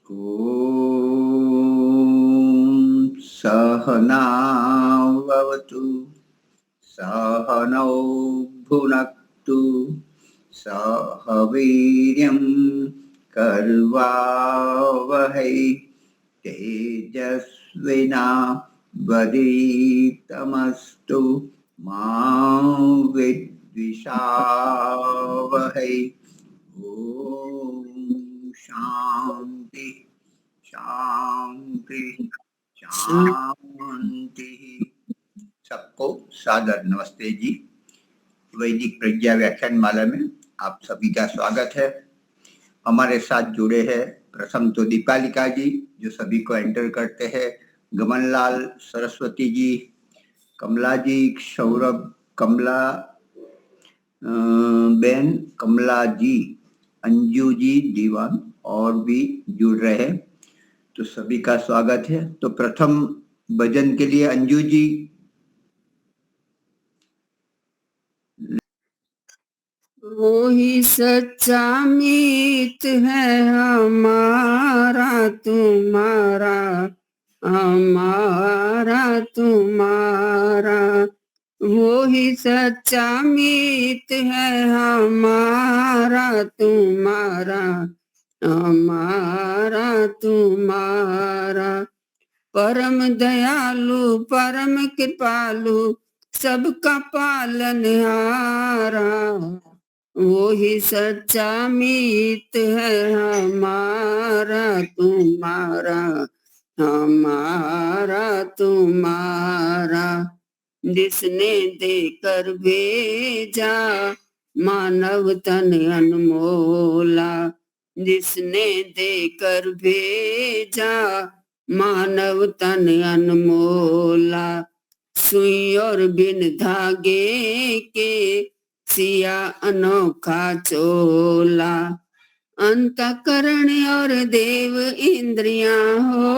ॐ सहनावतु सहनौ भुनक्तु सह वीर्यं कर्वावहै तेजस्विनावधीतमस्तु मा विद्विषावहै। ओम शांति शांति शांति। सबको सादर नमस्ते जी। वैदिक प्रज्ञा व्याख्यान माला में आप सभी का स्वागत है। हमारे साथ जुड़े हैं प्रथम तो दीपालिका जी जो सभी को एंटर करते हैं, गमनलाल, सरस्वती जी, कमला जी, सौरभ, कमला बेन, कमला जी, अंजू जी, दीवान और भी जुड़ रहे हैं, तो सभी का स्वागत है। तो प्रथम भजन के लिए अंजू जी। वो ही सच्चा मीत है हमारा तुम्हारा, हमारा तुम्हारा। वो ही सच्चा मीत है हमारा तुम्हारा, हमारा तुम्हारा। परम दयालु परम कृपालु सबका पालनहारा। वो ही सच्चा मीत है हमारा तुम्हारा, हमारा तुम्हारा। जिसने देकर भेजा मानव तन अनमोला, जिसने देकर भेजा मानव तन अनमोला। सुई और बिन धागे के सिया अनोखा चोला। अंतःकरण और देव इंद्रियां हो,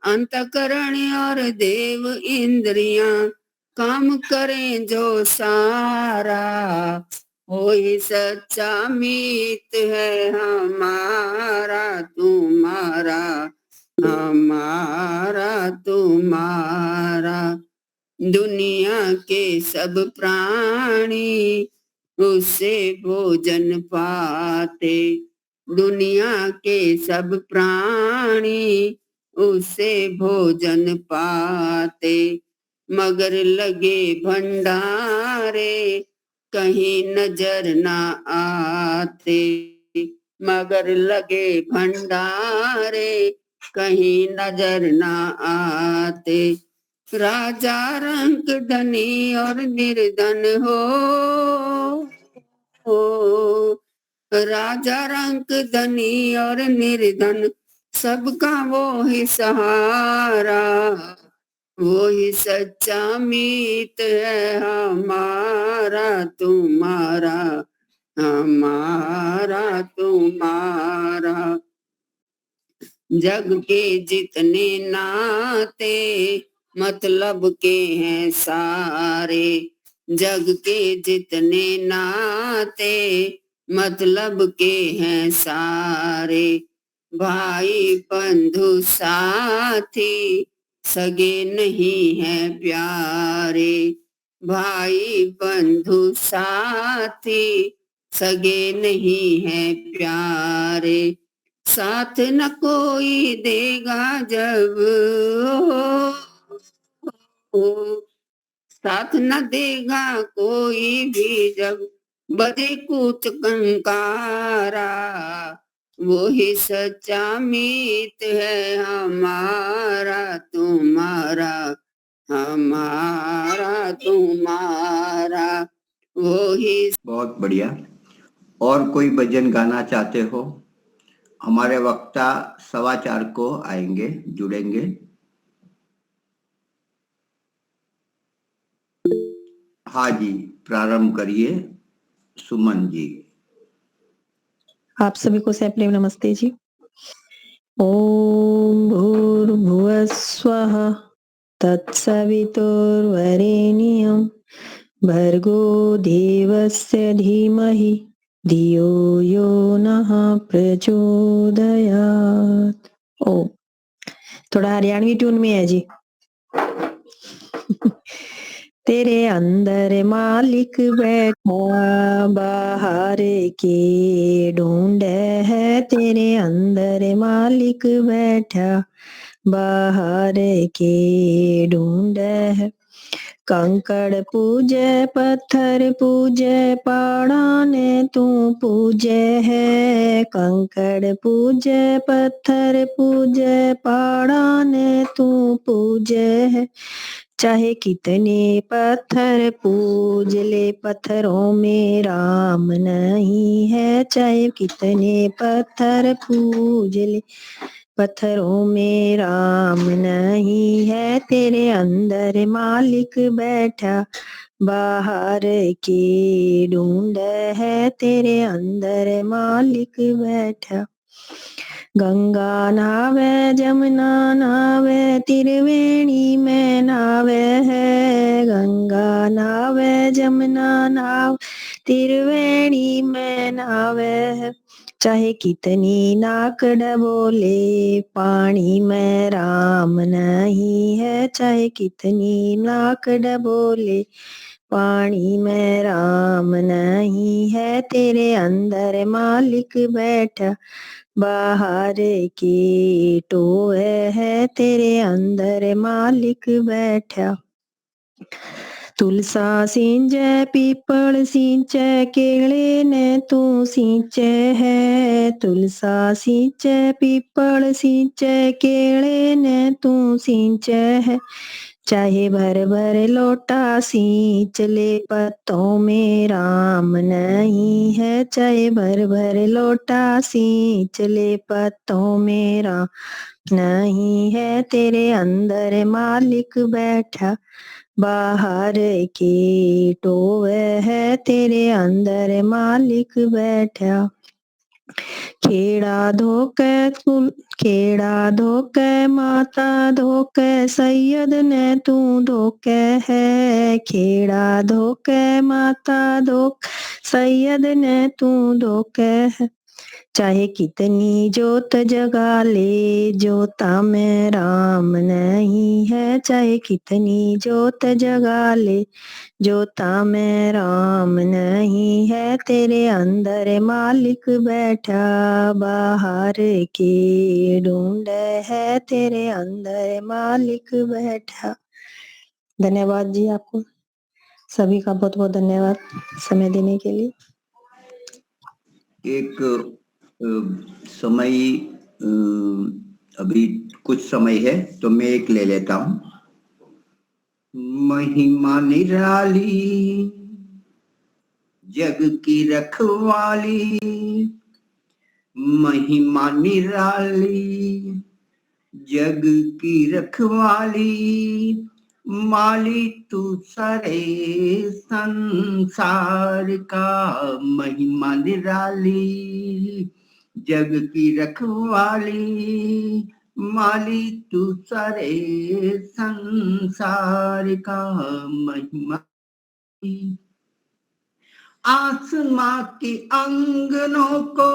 अंतःकरण और देव इंद्रियां काम करें जो सारा। वही सच्चा मीत है हमारा तुम्हारा, हमारा तुम्हारा। दुनिया के सब प्राणी उससे भोजन पाते, दुनिया के सब प्राणी उससे भोजन पाते। मगर लगे भंडारे कहीं नजर ना आते, मगर लगे भंडारे कहीं नजर ना आते। राजा रंक धनी और निर्धन हो, राजा रंक धनी और निर्धन सबका वो ही सहारा। वो ही सच्चा मीत है हमारा तुम्हारा, हमारा तुम्हारा। जग के जितने नाते मतलब के हैं सारे, जग के जितने नाते मतलब के हैं सारे। भाई बंधु साथी सगे नहीं हैं प्यारे, भाई बंधु साथी सगे नहीं हैं प्यारे। साथ न कोई देगा जब साथ न देगा कोई भी जब बदे कूच कंकारा। वो ही सच्चा मीत है हमारा तुम्हारा, हमारा तुम्हारा। वो ही। बहुत बढ़िया। और कोई भजन गाना चाहते हो? हमारे वक्ता 4:15 को आएंगे, जुड़ेंगे। हाँ जी, प्रारंभ करिए सुमन जी। आप सभी को सैप्रेम नमस्ते जी। ओम भूर्भुवः स्वः तत्सवितुर्वरेण्यं भर्गो देवस्य धीमहि धियो यो नः प्रचोदयात्। ओ थोड़ा हरियाणवी ट्यून में है जी। तेरे अंदर मालिक बैठा बाहर के ढूंढे है, तेरे अंदर मालिक बैठा बाहर के ढूंढे है। कंकड़ पूजे पत्थर पूजे पहाड़ा ने तू पूजे है, कंकड़ पूजे पत्थर पूजे पहाड़ा ने तू पूजे है। चाहे कितने पत्थर पूज ले पत्थरों में राम नहीं है, चाहे कितने पत्थर पूज ले पत्थरों में राम नहीं है। तेरे अंदर मालिक बैठा बाहर के ढूंढ है, तेरे अंदर मालिक बैठा। गंगा नावे जमुना नावे त्रिवेणी में नावे है, गंगा नावे जमुना नाव त्रिवेणी में नावे है। चाहे कितनी नाक डबोले पानी में राम नहीं है, चाहे कितनी नाक डबोले पानी में राम नहीं है। तेरे अंदर मालिक बैठा बाहर के टोए है, तेरे अंदर मालिक बैठा। तुलसा सींचे पीपल सींचे केले ने तू सींचे है, तुलसा सींचे पीपल सींचे केले ने तू सींचे है। चाहे भर भर लोटा सींच ले पत्तों में राम नहीं है, चाहे भर भर लोटा सींच ले पत्तों में राम नहीं है। तेरे अंदर मालिक बैठा बाहर के टोवे है, तेरे अंदर मालिक बैठा। खेड़ा धोके खेड़ा धोके माता धोके सैयद ने तू धोके है, खेड़ा धोके माता धोके सैयद ने तू धोके है। चाहे कितनी जोत जगा ले जोता में राम नहीं है, चाहे कितनी जोत जगा ले जोता में राम नहीं है। तेरे अंदर मालिक बैठा बाहर के ढूंढ है, तेरे अंदर मालिक बैठा। धन्यवाद जी, आपको सभी का बहुत बहुत धन्यवाद समय देने के लिए। एक समय अभी कुछ समय है तो मैं एक ले लेता हूं। महिमा निराली जग की रखवाली, महिमा निराली जग की रखवाली, माली तू सारे संसार का। महिमा निराली जग की रखवाली, माली तू सारे संसार का। महिमा आसमां के अंगनों को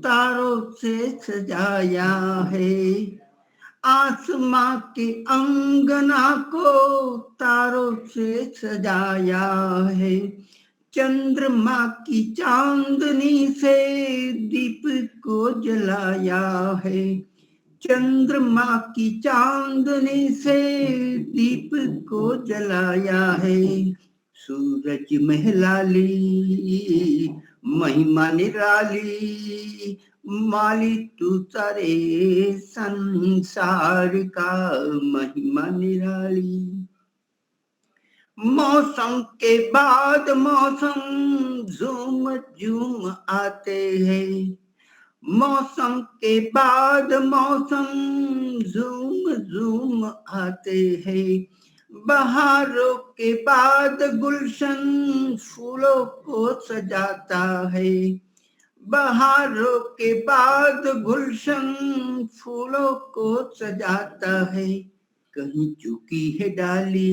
तारों से सजाया है, आसमां के अंगना को तारों से सजाया है। चंद्रमा की चांदनी से दीप को जलाया है, चंद्रमा की चांदनी से दीप को जलाया है। सूरज महलाली महिमा निराली, माली तू सारे संसार का। महिमा निराली मौसम के बाद मौसम झूम झूम आते हैं, मौसम के बाद मौसम झूम झूम आते हैं। बहारों के बाद गुलशन फूलों को सजाता है, बहारों के बाद गुलशन फूलों को सजाता है। कहीं चुकी है डाली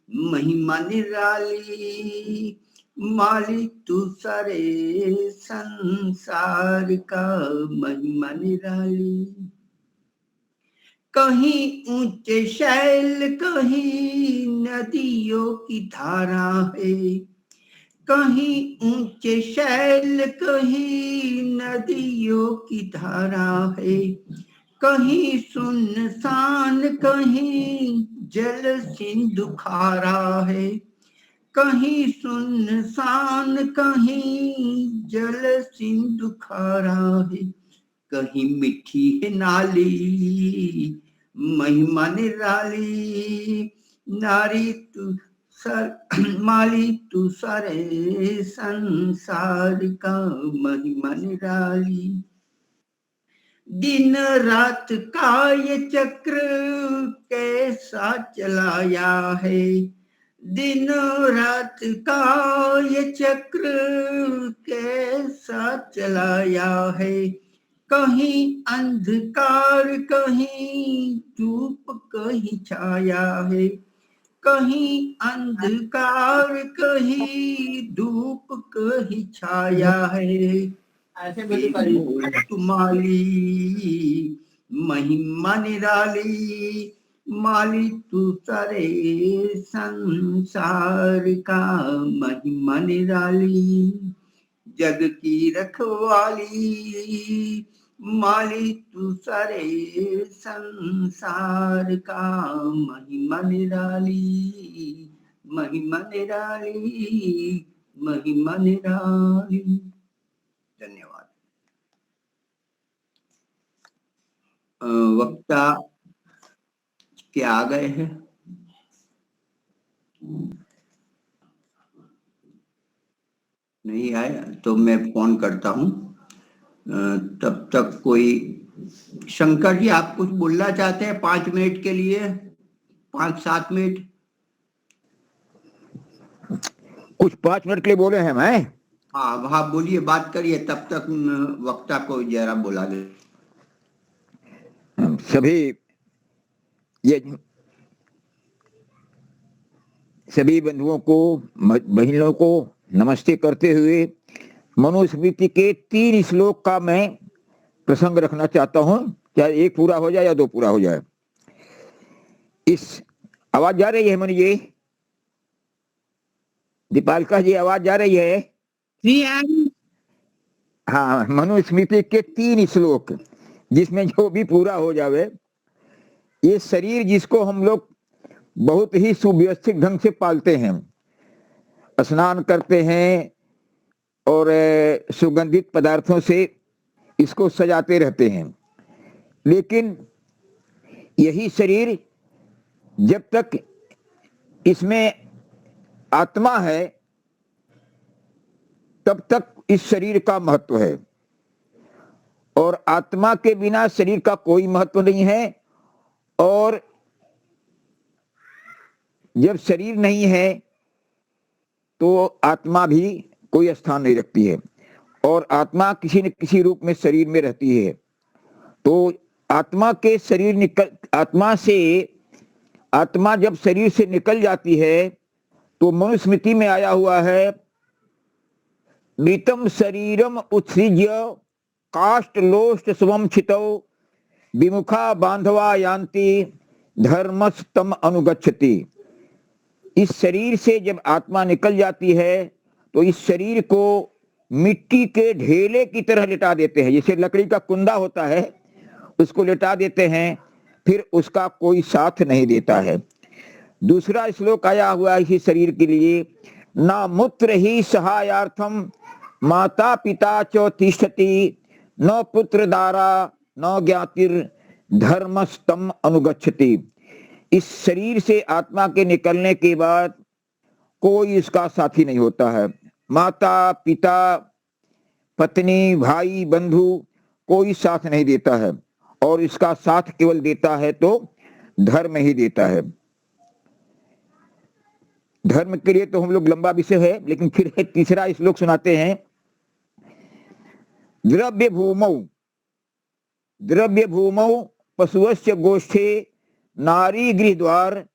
महिमा निराली, मालिक तू सारे संसार का महिमा निराली। कहीं ऊंचे शैल कहीं नदियों की धारा है, कहीं ऊंचे शैल कहीं नदियों की धारा है, कहीं सुनसान कहीं जल सिंधु खारा है, कहीं सुनसान कहीं जल सिंधु खारा है, कहीं मिठी है नाली महिमा निराली। नारी तू सर माली तू सारे संसार का महिमा निराली। दिन रात का ये चक्र कैसा चलाया है, दिन रात का ये चक्र कैसा चलाया है, कहीं अंधकार कहीं धूप कहीं छाया है, कहीं अंधकार कहीं धूप कहीं छाया है, तुम्हारी महिमा निराली। माली तू सारे संसार का महिमा निराली। जग की रखवाली माली तू सारे संसार का महिमा निराली, महिमा निराली, महिमा निराली। धन्यवाद। वक्ता क्या आ गए हैं? नहीं आए तो मैं फोन करता हूं। तब तक कोई शंकर जी आप कुछ बोलना चाहते हैं 5 मिनट के लिए? 5-7 मिनट कुछ 5 मिनट के लिए बोले हैं मैं। हाँ वहाँ बोलिए, बात करिए, तब तक वक्ता को जरा बुला दे। सभी बंधुओं को बहनों को नमस्ते करते हुए मनुस्मृति के 3 श्लोक का मैं प्रसंग रखना चाहता हूं, चाहे एक पूरा हो जाए या 2 पूरा हो जाए। इस आवाज जा रही है मनु जी? दीपालिका जी आवाज जा रही है? हाँ, मनुस्मृति के 3 श्लोक जिसमें जो भी पूरा हो जावे। ये शरीर जिसको हम लोग बहुत ही सुव्यवस्थित ढंग से पालते हैं, स्नान करते हैं और सुगंधित पदार्थों से इसको सजाते रहते हैं, लेकिन यही शरीर जब तक इसमें आत्मा है तब तक इस शरीर का महत्व है, और आत्मा के बिना शरीर का कोई महत्व नहीं है। और जब शरीर नहीं है तो आत्मा भी कोई स्थान नहीं रखती है, और आत्मा किसी न किसी रूप में शरीर में रहती है। तो आत्मा के शरीर आत्मा जब शरीर से निकल जाती है तो मनुस्मृति में आया हुआ है, मृतम शरीरम उत्सृज्य काष्ठ लोष्ट स्वम छितौ विमुखा बांधवा यान्ति धर्मस्तम अनुगच्छति। इस शरीर से जब आत्मा निकल जाती है तो इस शरीर को मिट्टी के ढेले की तरह लिटा देते हैं, जैसे लकड़ी का कुंदा होता है उसको लिटा देते हैं, फिर उसका कोई साथ नहीं देता है। दूसरा श्लोक आया हुआ इसी शरीर के लिए, ना मूत्र ही सहायार्थम माता पिता च तिष्ठति न पुत्र दारा न ज्ञातिर धर्मस्तम अनुगच्छति। इस शरीर से आत्मा के निकलने के बाद कोई इसका साथी नहीं होता है। माता पिता पत्नी भाई बंधु कोई साथ नहीं देता है, और इसका साथ केवल देता है तो धर्म ही देता है। धर्म के लिए तो हम लोग लंबा विषय है, लेकिन फिर तीसरा श्लोक सुनाते हैं। द्रव्य भूमौ पशुवस्य गोष्ठे नारी गृह द्वार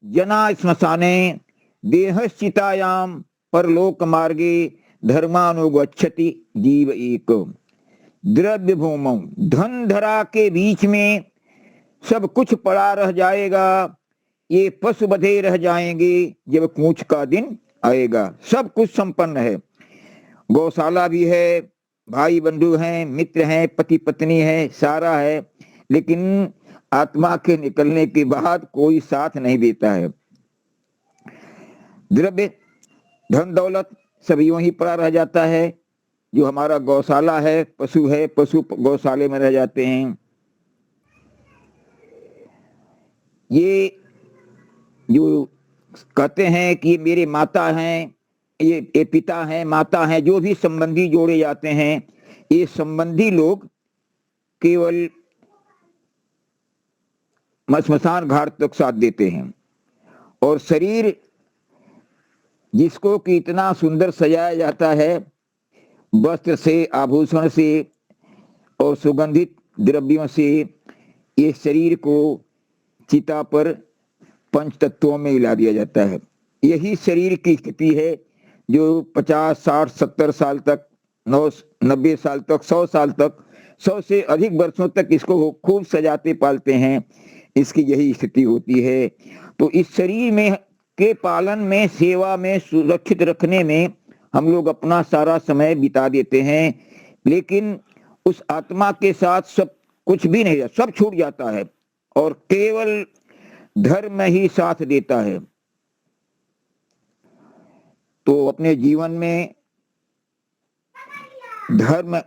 जना श्मशाने देहश्चितायाम परलोक मार्गे धर्मानुगच्छति जीव एक। द्रव्य भूमौ, धन धरा के बीच में सब कुछ पड़ा रह जाएगा, ये पशु बधे रह जाएंगे जब कूच का दिन आएगा। सब कुछ संपन्न है, गौशाला भी है, भाई बंधु हैं, मित्र हैं, पति पत्नी है, सारा है, लेकिन आत्मा के निकलने के बाद कोई साथ नहीं देता है। द्रव्य धन दौलत सब यूं ही पड़ा रह जाता है। जो हमारा गौशाला है, पशु है, पशु गौशाले में रह जाते हैं। ये जो कहते हैं कि मेरे माता हैं, ये पिता हैं, माता हैं, जो भी संबंधी जोड़े जाते हैं, ये संबंधी लोग केवल श्मशान घाट तक साथ देते हैं। और शरीर जिसको कि इतना सुंदर सजाया जाता है, वस्त्र से, आभूषण से और सुगंधित द्रव्यों से, ये शरीर को चिता पर पंच तत्वों में मिला दिया जाता है। यही शरीर की स्थिति है जो 50, 60, 70 साल तक, 90 साल तक, 100 साल तक, 100 से अधिक वर्षों तक इसको खूब सजाते पालते हैं। इसकी यही स्थिति होती है। तो इस शरीर में के पालन में, सेवा में, सुरक्षित रखने में हम लोग अपना सारा समय बिता देते हैं, लेकिन उस आत्मा के साथ सब कुछ भी नहीं, सब छूट जाता है और केवल धर्म ही साथ देता है। तो अपने जीवन में धर्म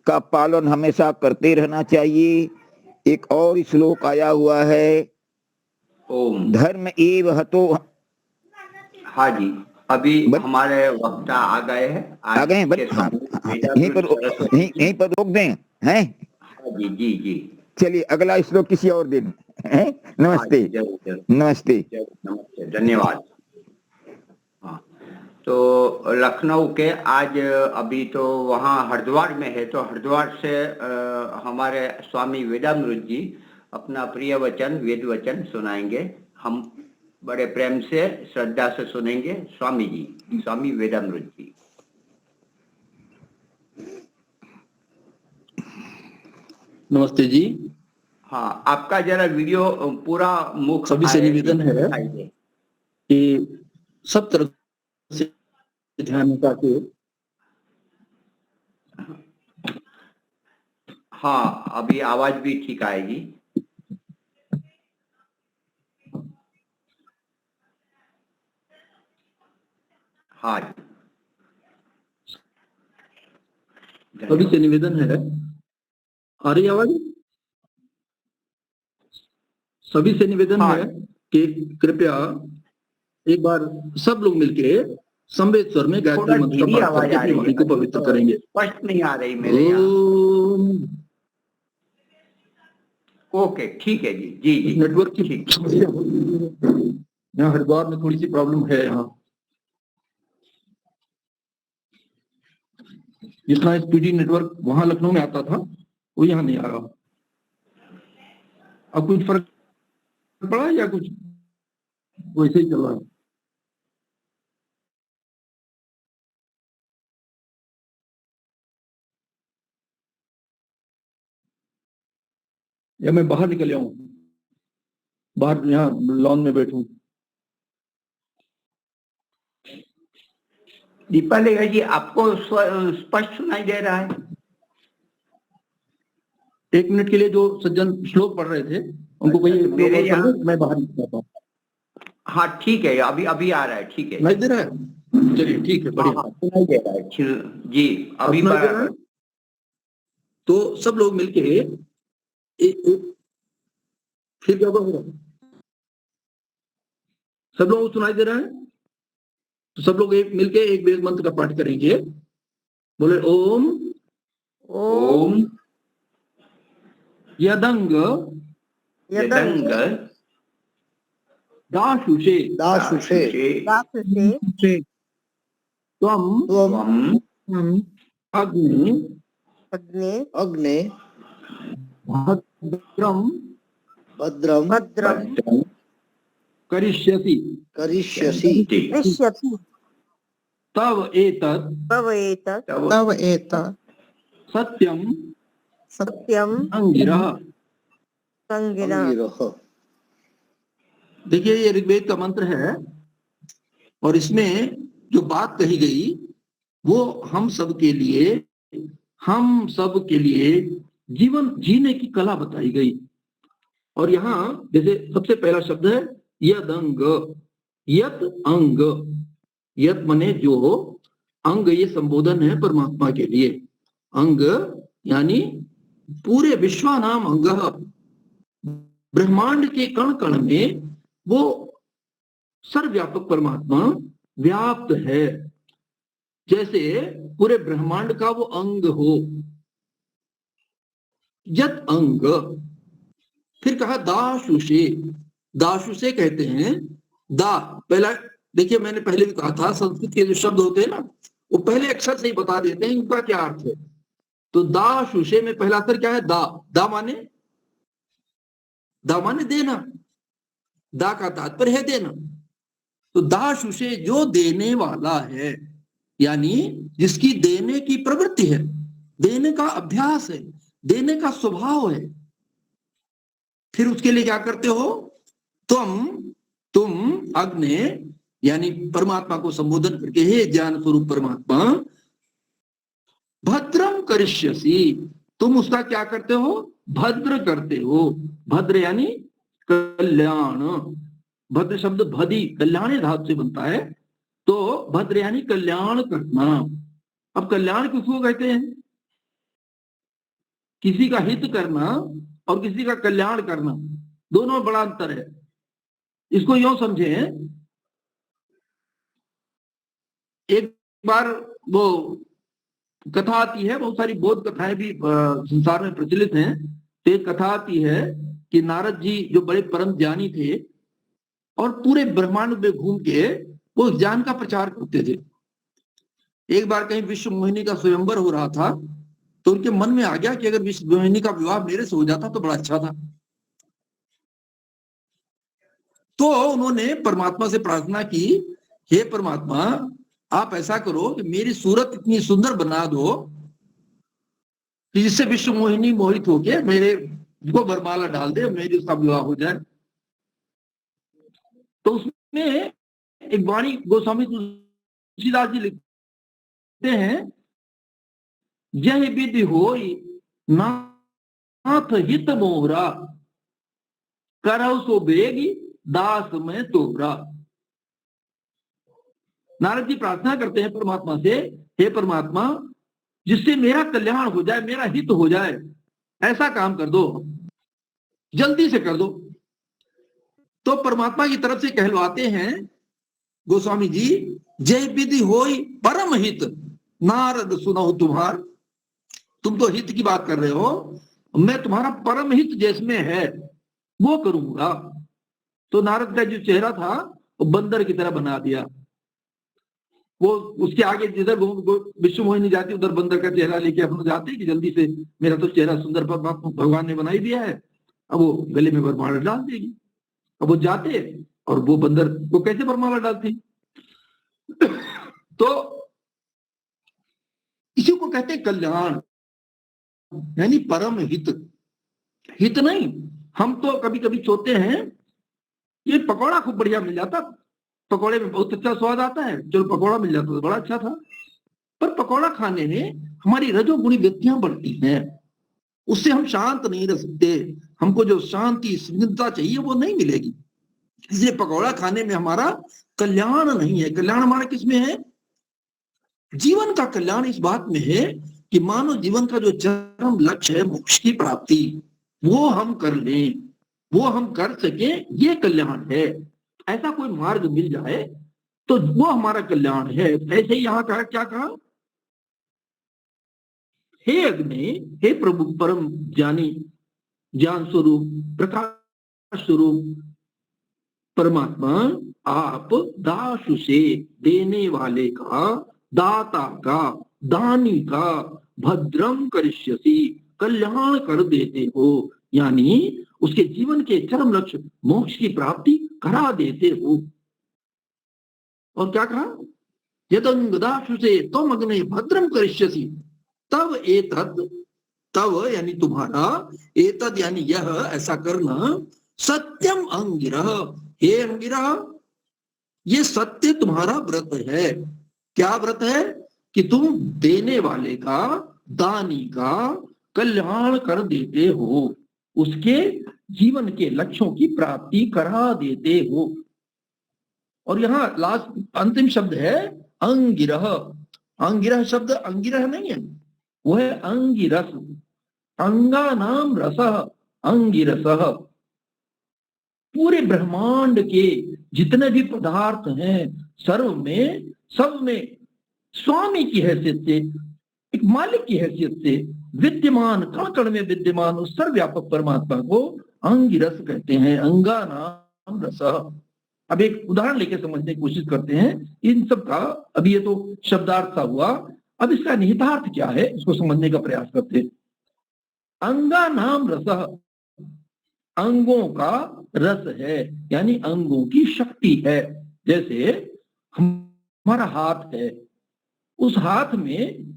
का पालन हमेशा करते रहना चाहिए। एक और श्लोक आया हुआ है, ओम। धर्म एव हतो। हाँ जी, अभी हमारे वक्ता आ गए हैं। आ गए हैं, यहीं पर रोक दें हैं। हाँ जी जी जी, चलिए अगला श्लोक किसी और दिन है। नमस्ते। नमस्ते, नमस्ते, धन्यवाद। हाँ, तो लखनऊ के आज अभी तो वहाँ हरिद्वार में है, तो हरिद्वार से हमारे स्वामी वेदामृत जी अपना प्रिय वचन, वेद वचन सुनाएंगे। हम बड़े प्रेम से, श्रद्धा से सुनेंगे। स्वामी जी, स्वामी वेदामृत जी। नमस्ते जी। हाँ, आपका जरा वीडियो पूरा मुख सभी से निवेदन है कि सब तरह से ध्यान के। हाँ, अभी आवाज भी ठीक आएगी। हाँ, सभी से निवेदन है, आ रही आवाज? सभी से निवेदन है कि कृपया एक बार सब लोग मिलके संवेद स्वर में गायत्री मंत्र का पाठ करके अपनी वाणी को पवित्र करेंगे। स्पष्ट नहीं आ रही मेरे यहाँ। ओके, ठीक है जी। जी जी, नेटवर्क की समस्या यहाँ हरिद्वार में थोड़ी सी प्रॉब्लम है। यहाँ जितना स्पीडी नेटवर्क वहां लखनऊ में आता था वो यहाँ नहीं आ रहा। अब कुछ फर्क पड़ा या कुछ वैसे ही चल रहा है? या मैं बाहर निकल आऊं, बाहर यहाँ लॉन में बैठूं? दीपालेखा जी, आपको स्पष्ट सुनाई दे रहा है? 1 मिनट के लिए जो सज्जन श्लोक पढ़ रहे थे उनको कोई मेरे यहाँ मैं बाहर निकलता हूँ। हाँ ठीक है, अभी आ रहा है। ठीक है, नहीं दे रहा है? चलिए ठीक है, बढ़िया। सुनाई दे रहा है जी, अभी तो सब लोग मिलके फिर क्या होगा? सब लोगों को सुनाई दे रहा है? तो सब लोग मिलके एक वेद मंत्र का पाठ करेंगे। बोले ओम ओम यदंग यदंग दाशुषे त्वम अग्नि भद्रम करिष्यसि। तव एतत् तव एतत् सत्यम सत्यम अंगिरः। संगिरः। देखिए ये ऋग्वेद का मंत्र है और इसमें जो बात कही गई वो हम सब के लिए जीवन जीने की कला बताई गई। और यहाँ जैसे सबसे पहला शब्द है यद अंग, यत अंग, यत मने जो, अंग ये संबोधन है परमात्मा के लिए। अंग यानी पूरे विश्वानाम अंग, ब्रह्मांड के कण कण में वो सर्वव्यापक परमात्मा व्याप्त है, जैसे पूरे ब्रह्मांड का वो अंग हो। यत अंग, फिर कहा दाशुषे, दाशुषे कहते हैं दा। पहला देखिए मैंने पहले भी कहा था संस्कृत के जो शब्द होते हैं ना वो पहले अक्षर से ही बता देते हैं इनका क्या अर्थ है। तो दाशुषे में पहला अक्षर क्या है? दा। दा माने देना, दा का तात्पर्य है देना। तो दाशुषे जो देने वाला है, यानी जिसकी देने की प्रवृत्ति है, देने का अभ्यास है, देने का स्वभाव है। फिर उसके लिए क्या करते हो? तुम अग्ने, यानी परमात्मा को संबोधन करके हे ज्ञान स्वरूप परमात्मा, भद्रम करिष्यसि, तुम उसका क्या करते हो? भद्र करते हो। भद्र यानी कल्याण। भद्र शब्द भदी कल्याणी धातु से बनता है, तो भद्र यानी कल्याण करना। अब कल्याण किसको कहते हैं? किसी का हित करना और किसी का कल्याण करना, दोनों में बड़ा अंतर है। इसको यूं समझे, एक बार वो कथा आती है, बहुत सारी बौद्ध कथाएं भी संसार में प्रचलित हैं। तो एक कथा आती है कि नारद जी जो बड़े परम ज्ञानी थे और पूरे ब्रह्मांड में घूम के वो ज्ञान का प्रचार करते थे। एक बार कहीं विश्व मोहिनी का स्वयंवर हो रहा था, तो उनके मन में आ गया कि अगर विश्व मोहिनी का विवाह मेरे से हो जाता तो बड़ा अच्छा था। तो उन्होंने परमात्मा से प्रार्थना की, हे परमात्मा आप ऐसा करो कि मेरी सूरत इतनी सुंदर बना दो कि जिससे विश्व मोहिनी मोहित होके मेरे को वरमाला डाल दे, मेरी उसका विवाह हो जाए। तो उसमें एक वाणी गोस्वामी तुलसीदास जी लिखते हैं, यह विधि होई नाथ हित मोहरा, करौ सो बेगी दास में तोबरा। नारद जी प्रार्थना करते हैं परमात्मा से, हे परमात्मा जिससे मेरा कल्याण हो जाए, मेरा हित हो जाए, ऐसा काम कर दो, जल्दी से कर दो। तो परमात्मा की तरफ से कहलवाते हैं गोस्वामी जी, जय विधि होई परम हित, नारद सुनो तुम्हार। तुम तो हित की बात कर रहे हो, मैं तुम्हारा परम हित जिसमें है वो करूंगा। तो नारद का जो चेहरा था वो बंदर की तरह बना दिया। वो उसके आगे जिधर विश्व मोहिनी जाती उधर बंदर का चेहरा लेके अपना जाते कि जल्दी से, मेरा तो चेहरा सुंदर भगवान ने बनाई दिया है, अब वो गले में वरमाला डाल देगी। अब वो जाते और वो बंदर को कैसे वरमाला डालती? तो इसी को कहते हैं कल्याण, यानी परम हित। हित नहीं, हम तो कभी कभी सोचते हैं ये पकौड़ा खूब बढ़िया मिल जाता, पकौड़े में बहुत अच्छा स्वाद आता है, चलो पकौड़ा मिल जाता तो बड़ा अच्छा था। पर पकौड़ा खाने में हमारी रजोगुणी वृत्तियां बढ़ती हैं, उससे हम शांत नहीं रह सकते। हमको जो शांति स्निग्धता चाहिए वो नहीं मिलेगी। इसलिए पकौड़ा खाने में हमारा कल्याण नहीं है। कल्याण हमारा किसमें है? जीवन का कल्याण इस बात में है कि मानव जीवन का जो चरम लक्ष्य है मोक्ष की प्राप्ति, वो हम कर लें, वो हम कर सकें, ये कल्याण है। ऐसा कोई मार्ग मिल जाए तो वो हमारा कल्याण है। ऐसे ही यहाँ कहा, क्या कहा? हे अग्नि, हे प्रभु परम ज्ञानी, ज्ञान स्वरूप, प्रकाश स्वरूप परमात्मा, आप दासु से, देने वाले का, दाता का, दानी का, भद्रम करिष्यसि, कल्याण कर देते हो, यानी उसके जीवन के चरम लक्ष्य मोक्ष की प्राप्ति करा देते हो। और क्या कहा? यदंगदाशुषे त्वम अग्ने भद्रम करिष्यसि तब एतद, तब यानी तुम्हारा, एतद यानी यह, ऐसा करना, सत्यम अंगिरह, हे अंगिरह, ये सत्य तुम्हारा व्रत है। क्या व्रत है? कि तुम देने वाले का, दानी का कल्याण कर देते हो, उसके जीवन के लक्ष्यों की प्राप्ति करा देते हो। और यहाँ लास्ट अंतिम शब्द है अंगिरह। अंगिरह शब्द अंगिरह नहीं है, वो है अंगिरस। अंगा नाम रस अंगिरस। पूरे ब्रह्मांड के जितने भी पदार्थ हैं, सर्व में, सब में स्वामी की हैसियत से, एक मालिक की हैसियत से विद्यमान, कण कण में विद्यमान उस सर्वव्यापक परमात्मा को अंगिरस कहते हैं। अंगा नाम रस। अब एक उदाहरण लेके समझने की कोशिश करते हैं इन सब का। अभी ये तो शब्दार्थ सा हुआ, अब इसका निहितार्थ क्या है इसको समझने का प्रयास करते हैं। अंगा नाम रस, अंगों का रस है, यानी अंगों की शक्ति है। जैसे हमारा हाथ है, उस हाथ में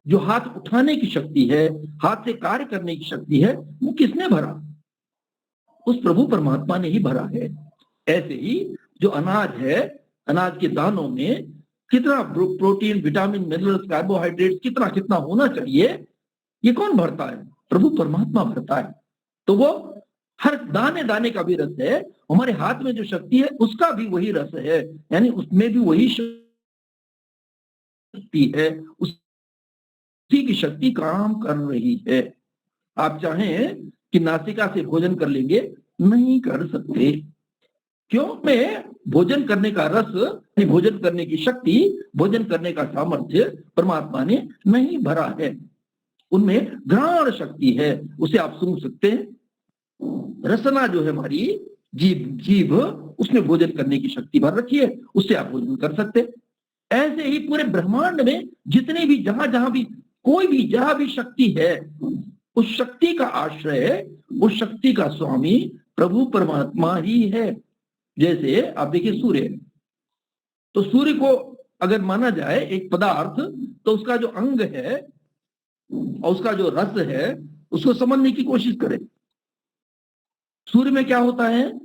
जो हाथ उठाने की शक्ति है, हाथ से कार्य करने की शक्ति है, वो किसने भरा? उस प्रभु परमात्मा ने ही भरा है। ऐसे ही जो अनाज है, अनाज के दानों में कितना प्रोटीन, विटामिन, मिनरल्स, कार्बोहाइड्रेट्स कितना कितना होना चाहिए, ये कौन भरता है? प्रभु परमात्मा भरता है। तो वो हर दाने दाने का भी रस है। हमारे हाथ में जो शक्ति है उसका भी वही रस है, यानी उसमें भी वही शक्ति है, उसी की शक्ति काम कर रही है। आप चाहें कि नासिका से भोजन कर लेंगे, नहीं कर सकते। क्यों? में भोजन करने का रस, भोजन करने की शक्ति, भोजन करने का सामर्थ्य परमात्मा ने नहीं भरा है। उनमें घ्राण शक्ति है, उसे आप सूंघ सकते हैं। रसना जो है हमारी जीभ, उसमें भोजन करने की शक्ति भर रखी है, उससे आप भोजन कर सकते हैं। ऐसे ही पूरे ब्रह्मांड में जितने भी, जहां जहां भी, कोई भी जहां भी शक्ति है, उस शक्ति का आश्रय, उस शक्ति का स्वामी प्रभु परमात्मा ही है। जैसे आप देखिए सूर्य, तो सूर्य को अगर माना जाए एक पदार्थ, तो उसका जो अंग है और उसका जो रस है, उसको समझने की कोशिश करें। सूर्य में क्या होता है?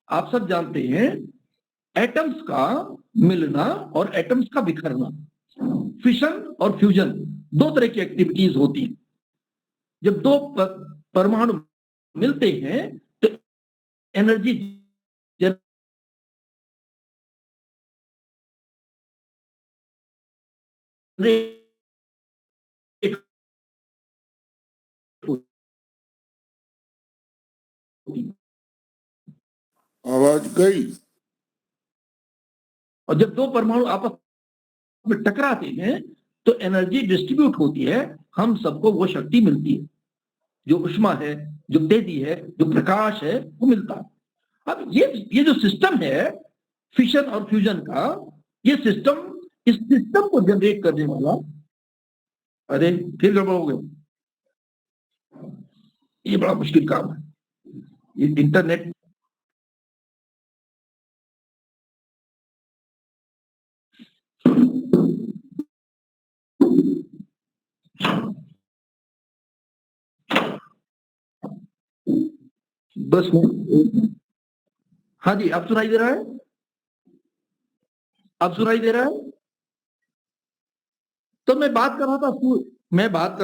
आप सब जानते हैं, एटम्स का मिलना और एटम्स का बिखरना, फिशन और फ्यूजन, दो तरह की एक्टिविटीज होती है। जब दो परमाणु मिलते हैं तो एनर्जी जनरेट आवाज गई। और जब दो परमाणु आपस में टकराते हैं तो एनर्जी डिस्ट्रीब्यूट होती है, हम सबको वो शक्ति मिलती है, जो उष्मा है, जो तेजी है, जो प्रकाश है, वो मिलता है। अब ये जो सिस्टम है फिशन और फ्यूजन का, ये सिस्टम, इस सिस्टम को जनरेट करने वाला, अरे फिर गड़बड़ हो गया, ये बड़ा मुश्किल काम है, ये इंटरनेट। बस हाँ जी, अब सुनाई दे रहा है? अब सुनाई दे रहा है? तो मैं बात कर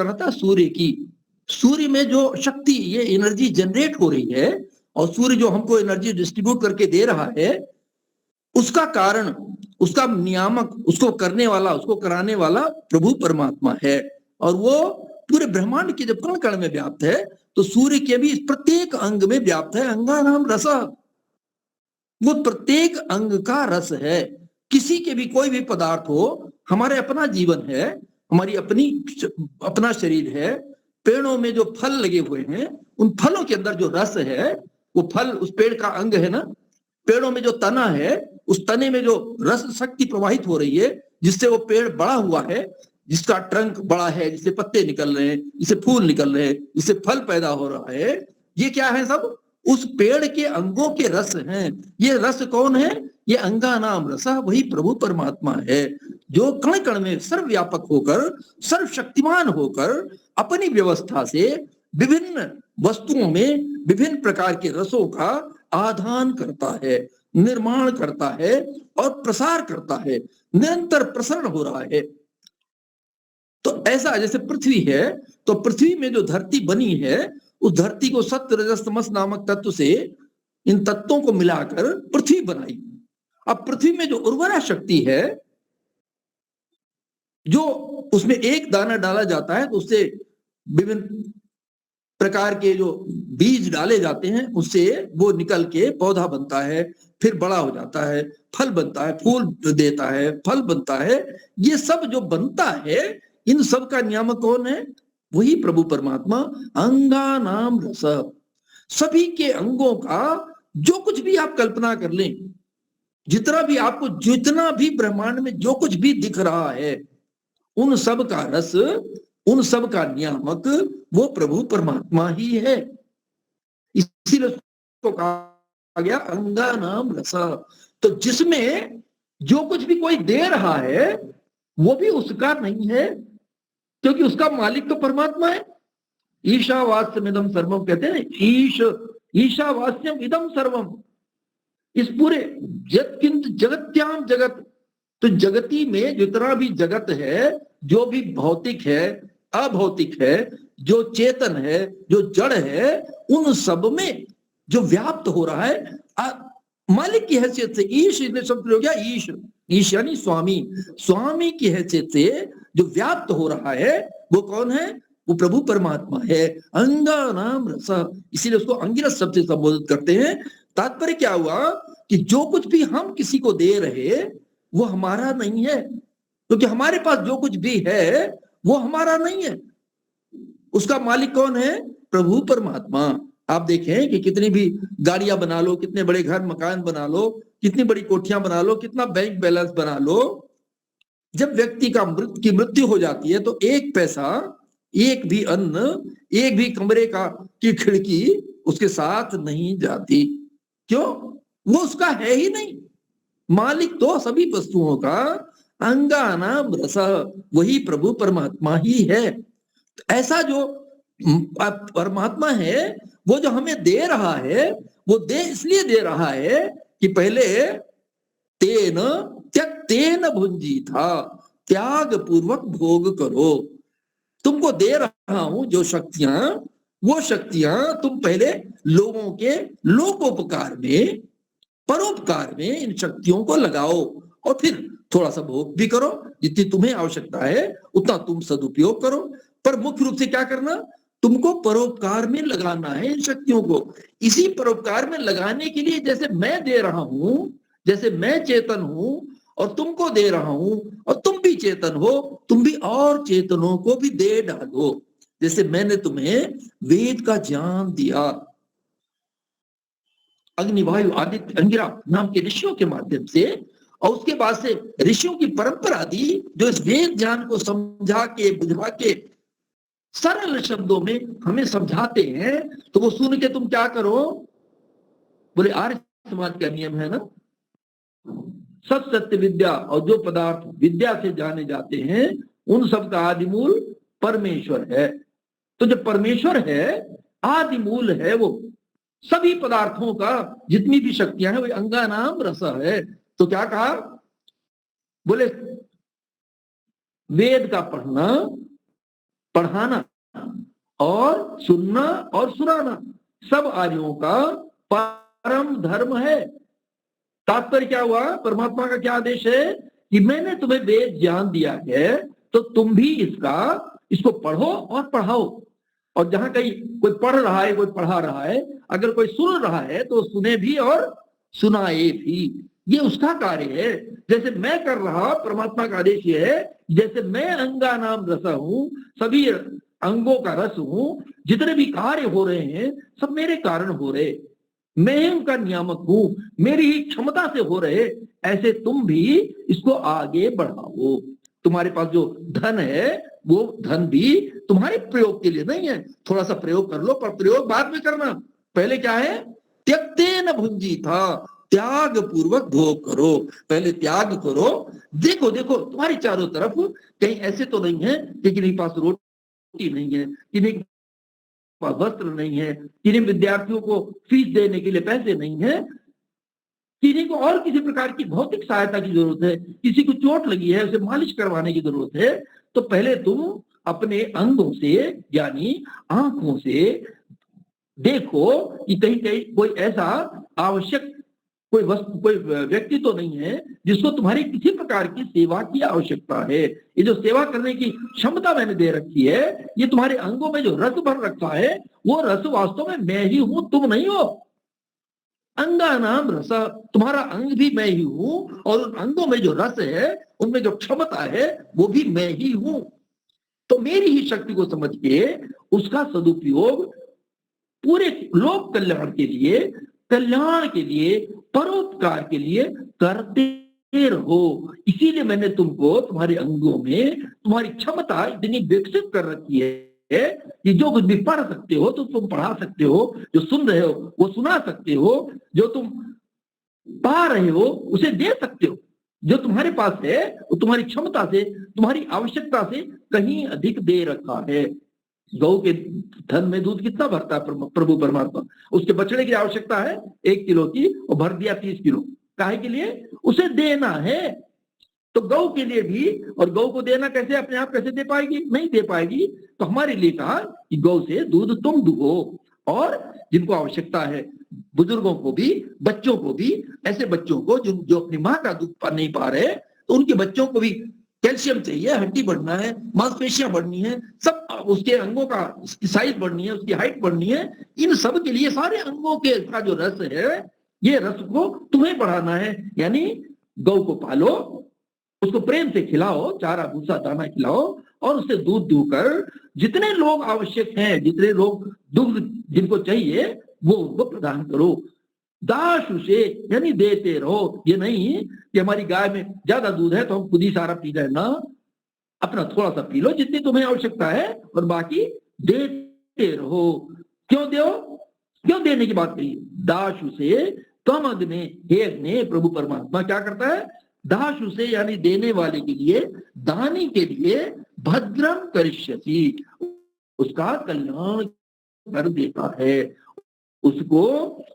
रहा था सूर्य की। सूर्य में जो शक्ति, ये एनर्जी जनरेट हो रही है, और सूर्य जो हमको एनर्जी डिस्ट्रीब्यूट करके दे रहा है, उसका कारण, उसका नियामक, उसको करने वाला, उसको कराने वाला प्रभु परमात्मा है। और वो पूरे ब्रह्मांड के जब कण कण में व्याप्त है, तो सूर्य के भी प्रत्येक अंग में व्याप्त है। अंगा नाम रस, वो प्रत्येक अंग का रस है। किसी के भी, कोई भी पदार्थ हो, हमारे अपना जीवन है, हमारी अपना शरीर है, पेड़ों में जो फल लगे हुए हैं, उन फलों के अंदर जो रस है, वो फल उस पेड़ का अंग है ना। पेड़ों में जो तना है, उस तने में जो रस शक्ति प्रवाहित हो रही है, जिससे वो पेड़ बड़ा हुआ है, जिसका ट्रंक बड़ा है, जिससे पत्ते निकल रहे हैं, जिससे फूल निकल रहे हैं, जिससे फल पैदा हो रहा है, ये क्या है? सब उस पेड़ के अंगों के रस हैं। ये रस कौन है? ये अंगा नाम रस, वही प्रभु परमात्मा है, जो कण कण में सर्वव्यापक होकर, सर्वशक्तिमान होकर अपनी व्यवस्था से विभिन्न वस्तुओं में विभिन्न प्रकार के रसों का आधान करता है, निर्माण करता है और प्रसार करता है, निरंतर प्रसरण हो रहा है। तो ऐसा जैसे पृथ्वी है, तो पृथ्वी में जो धरती बनी है, उस धरती को सत्य रजस तमस नामक तत्व से इन तत्वों को मिलाकर पृथ्वी बनाई। अब पृथ्वी में जो उर्वरा शक्ति है, जो उसमें एक दाना डाला जाता है तो उससे विभिन्न प्रकार के जो बीज डाले जाते हैं, उससे वो निकल के पौधा बनता है, फिर बड़ा हो जाता है, फल बनता है, फूल देता है, फल बनता है। ये सब जो बनता है, इन सब का नियामक कौन है? वही प्रभु परमात्मा। अंगा नाम रस, सभी के अंगों का जो कुछ भी आप कल्पना कर लें, जितना भी आपको, जितना भी ब्रह्मांड में जो कुछ भी दिख रहा है, उन सब का रस, उन सब का नियामक वो प्रभु परमात्मा ही है। इसीलिए उसको कहा गया अंगा नाम रस। तो जिसमें जो कुछ भी कोई दे रहा है वो भी उसका नहीं है, क्योंकि उसका मालिक तो परमात्मा है। ईशावास्यम इदम सर्वम कहते हैं, ईशावास्यम इदम सर्वम, इस पूरे यत्किंच जगत्याम जगत, तो जगती में जितना भी जगत है, जो भी भौतिक है, अभौतिक है, जो चेतन है, जो जड़ है, उन सब में जो व्याप्त हो रहा है मालिक की हैसियत से, ईश, इसलिए शब्द हो गया ईश, ईश यानी स्वामी, स्वामी की हैसियत से जो व्याप्त हो रहा है वो कौन है? वो प्रभु परमात्मा है। अंगा नाम रस, इसीलिए उसको अंगिरस शब्द से संबोधित करते हैं। तात्पर्य क्या हुआ कि जो कुछ भी हम किसी को दे रहे वो हमारा नहीं है, क्योंकि हमारे पास जो कुछ भी है वो हमारा नहीं है। उसका मालिक कौन है? प्रभु परमात्मा। आप देखें कि कितनी भी गाड़ियां बना लो, कितने बड़े घर मकान बना लो, कितनी बड़ी कोठियां बना लो, कितना बैंक बैलेंस बना लो, जब व्यक्ति की मृत्यु हो जाती है तो एक पैसा, एक भी अन्न, एक भी कमरे की खिड़की उसके साथ नहीं जाती। क्यों? वो उसका है ही नहीं। मालिक तो सभी वस्तुओं का अंगा नाम रस, वही प्रभु परमात्मा ही है। तो ऐसा जो परमात्मा है, वो जो हमें दे रहा है, वो इसलिए दे रहा है कि पहले तेन त्यक्तेन भुंजी था, त्याग पूर्वक भोग करो। तुमको दे रहा हूं जो शक्तियां, वो शक्तियां तुम पहले लोगों के लोकोपकार में, परोपकार में इन शक्तियों को लगाओ, और फिर थोड़ा सा भोग भी करो, जितनी तुम्हें आवश्यकता है उतना तुम सदुपयोग करो। पर मुख्य रूप से क्या करना? तुमको परोपकार में लगाना है इन शक्तियों को। इसी परोपकार में लगाने के लिए, जैसे मैं दे रहा हूं, जैसे मैं चेतन हूं और तुमको दे रहा हूं, और तुम भी चेतन हो, तुम भी और चेतनों को भी दे डालो। जैसे मैंने तुम्हें वेद का ज्ञान दिया, अग्नि वायु आदित्य अंगिरा नाम के ऋषियों के माध्यम से, और उसके बाद से ऋषियों की परंपरा दी, जो इस वेद ज्ञान को समझा के, बुझा के सरल शब्दों में हमें समझाते हैं। तो वो सुन के तुम क्या करो? बोले आर्य समाज का नियम है ना, सब सत्य विद्या, और जो पदार्थ विद्या से जाने जाते हैं उन सब का आदि मूल परमेश्वर है। तो जो परमेश्वर है, आदि मूल है, वो सभी पदार्थों का, जितनी भी शक्तियां हैं, वो अंगा नाम रस है। तो क्या कहा? बोले वेद का पढ़ना, पढ़ाना और सुनना और सुनाना सब आर्यों का परम धर्म है। तात्पर्य क्या हुआ? परमात्मा का क्या आदेश है कि मैंने तुम्हें वेद ज्ञान दिया है, तो तुम भी इसको पढ़ो और पढ़ाओ। और जहां कहीं कोई पढ़ रहा है, कोई पढ़ा रहा है, अगर कोई सुन रहा है तो सुने भी और सुनाए भी, ये उसका कार्य है। जैसे मैं कर रहा, परमात्मा का आदेश ये है, जैसे मैं अंगा नाम रस हूं, सभी अंगों का रस हूं, जितने भी कार्य हो रहे हैं सब मेरे कारण हो रहे, मैं उनका नियामक हूं, मेरी ही क्षमता से हो रहे। ऐसे तुम भी इसको आगे बढ़ाओ। तुम्हारे पास जो धन है, वो धन भी तुम्हारे प्रयोग के लिए नहीं है। थोड़ा सा प्रयोग कर लो, पर प्रयोग बाद में करना। पहले क्या है? त्यक्तेन भुंजी था, त्याग पूर्वक भोग करो, पहले त्याग करो। देखो देखो तुम्हारी चारों तरफ कहीं ऐसे तो नहीं है कि किन्हीं के पास रोटी नहीं है, किन्हीं के पास वस्त्र नहीं है, किन्हीं विद्यार्थियों को फीस देने के लिए पैसे नहीं है, किसी को और किसी प्रकार की भौतिक सहायता की जरूरत है, किसी को चोट लगी है उसे मालिश करवाने की जरूरत है, तो पहले तुम अपने अंगों से यानी आंखों से देखो कि कहीं कहीं कोई ऐसा आवश्यक कोई वस्तु कोई व्यक्ति तो नहीं है जिसको तुम्हारी किसी प्रकार की सेवा की आवश्यकता है। ये जो सेवा करने की क्षमता मैंने दे रखी है, ये तुम्हारे अंगों में जो रस भर रखा है, वो रस वास्तव में मैं ही हूं, तुम नहीं हो। अंगा नाम रस, तुम्हारा अंग भी मैं ही हूं, और उन अंगों में जो रस है, उनमें जो क्षमता है, वो भी मैं ही हूं। तो मेरी ही शक्ति को समझ के उसका सदुपयोग पूरे लोक कल्याण के लिए, कल्याण के लिए, परोपकार के लिए करते रहो। इसीलिए मैंने तुमको तुम्हारे अंगों में तुम्हारी क्षमता इतनी विकसित कर रखी है कि जो कुछ भी पढ़ सकते हो तो तुम पढ़ा सकते हो, जो सुन रहे हो वो सुना सकते हो, जो तुम पा रहे हो उसे दे सकते हो। जो तुम्हारे पास है वो तुम्हारी क्षमता से, तुम्हारी आवश्यकता से कहीं अधिक दे रखा है। गौ के धन में दूध कितना भरता है प्रभु परमात्मा? उसके बछड़े की आवश्यकता है 1 किलो की, और भर दिया 30 किलो। काहे के लिए? उसे देना है। तो गौ के लिए भी, और गौ को देना कैसे, अपने आप कैसे दे पाएगी? नहीं दे पाएगी। तो हमारे लिए कहा कि गौ से दूध तुम दुहो, और जिनको आवश्यकता है, बुजुर्गों को भी, बच्चों को भी, ऐसे बच्चों को जो अपनी माँ का दूध नहीं पा रहे, तो उनके बच्चों को भी कैल्शियम चाहिए, हड्डी बढ़ना है, मांसपेशियां बढ़नी है, सब उसके अंगों का साइज बढ़नी है, उसकी हाइट बढ़नी है। इन सब के लिए सारे अंगों के का जो रस है, ये रस को तुम्हें बढ़ाना है। यानी गौ को पालो, उसको प्रेम से खिलाओ, चारा भूसा दाना खिलाओ, और उससे दूध दूकर जितने लोग आवश्यक हैं, जितने लोग दुग्ध जिनको चाहिए, वो उनको प्रदान करो। दाशु से यानी देते रहो। ये नहीं कि हमारी गाय में ज्यादा दूध है तो हम खुद ही सारा पी जाए ना, अपना थोड़ा सा पी लो जितनी तुम्हें आवश्यकता है, और बाकी देते रहो। क्यों दो? क्यों देने की बात कही? दाशु से तम अग्ने, हे अग्ने, प्रभु परमात्मा क्या करता है? दाशु से यानी देने वाले के लिए, दानी के लिए भद्रम करिष्यति, उसका कल्याण कर देता है, उसको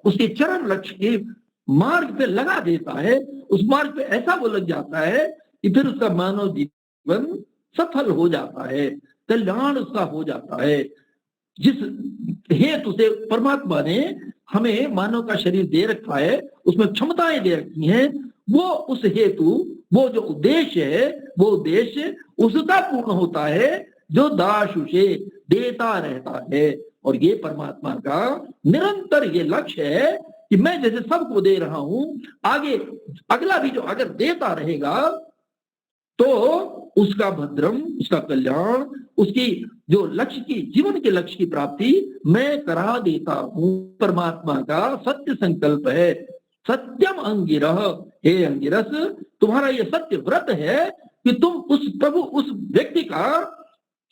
उसके चरण लक्ष्य के मार्ग पे लगा देता है। उस मार्ग पे ऐसा वो लग जाता है कि फिर उसका मानव जीवन सफल हो जाता है, कल्याण उसका हो जाता है। जिस हेतु से परमात्मा ने हमें मानव का शरीर दे रखा है, उसमें क्षमताएं दे रखी हैं, वो उस हेतु, वो जो उद्देश्य है, वो उद्देश्य उसका पूर्ण होता है जो दाशु से देता रहता है। और ये परमात्मा का निरंतर ये लक्ष्य है कि मैं जैसे सबको दे रहा हूं, आगे अगला भी जो अगर देता रहेगा तो उसका भद्रम, उसका कल्याण, उसकी जो लक्ष्य की, जीवन के लक्ष्य की प्राप्ति मैं करा देता हूं। परमात्मा का सत्य संकल्प है। सत्यम अंगिरह, हे अंगिरस, तुम्हारा ये सत्य व्रत है कि तुम उस प्रभु, उस व्यक्ति का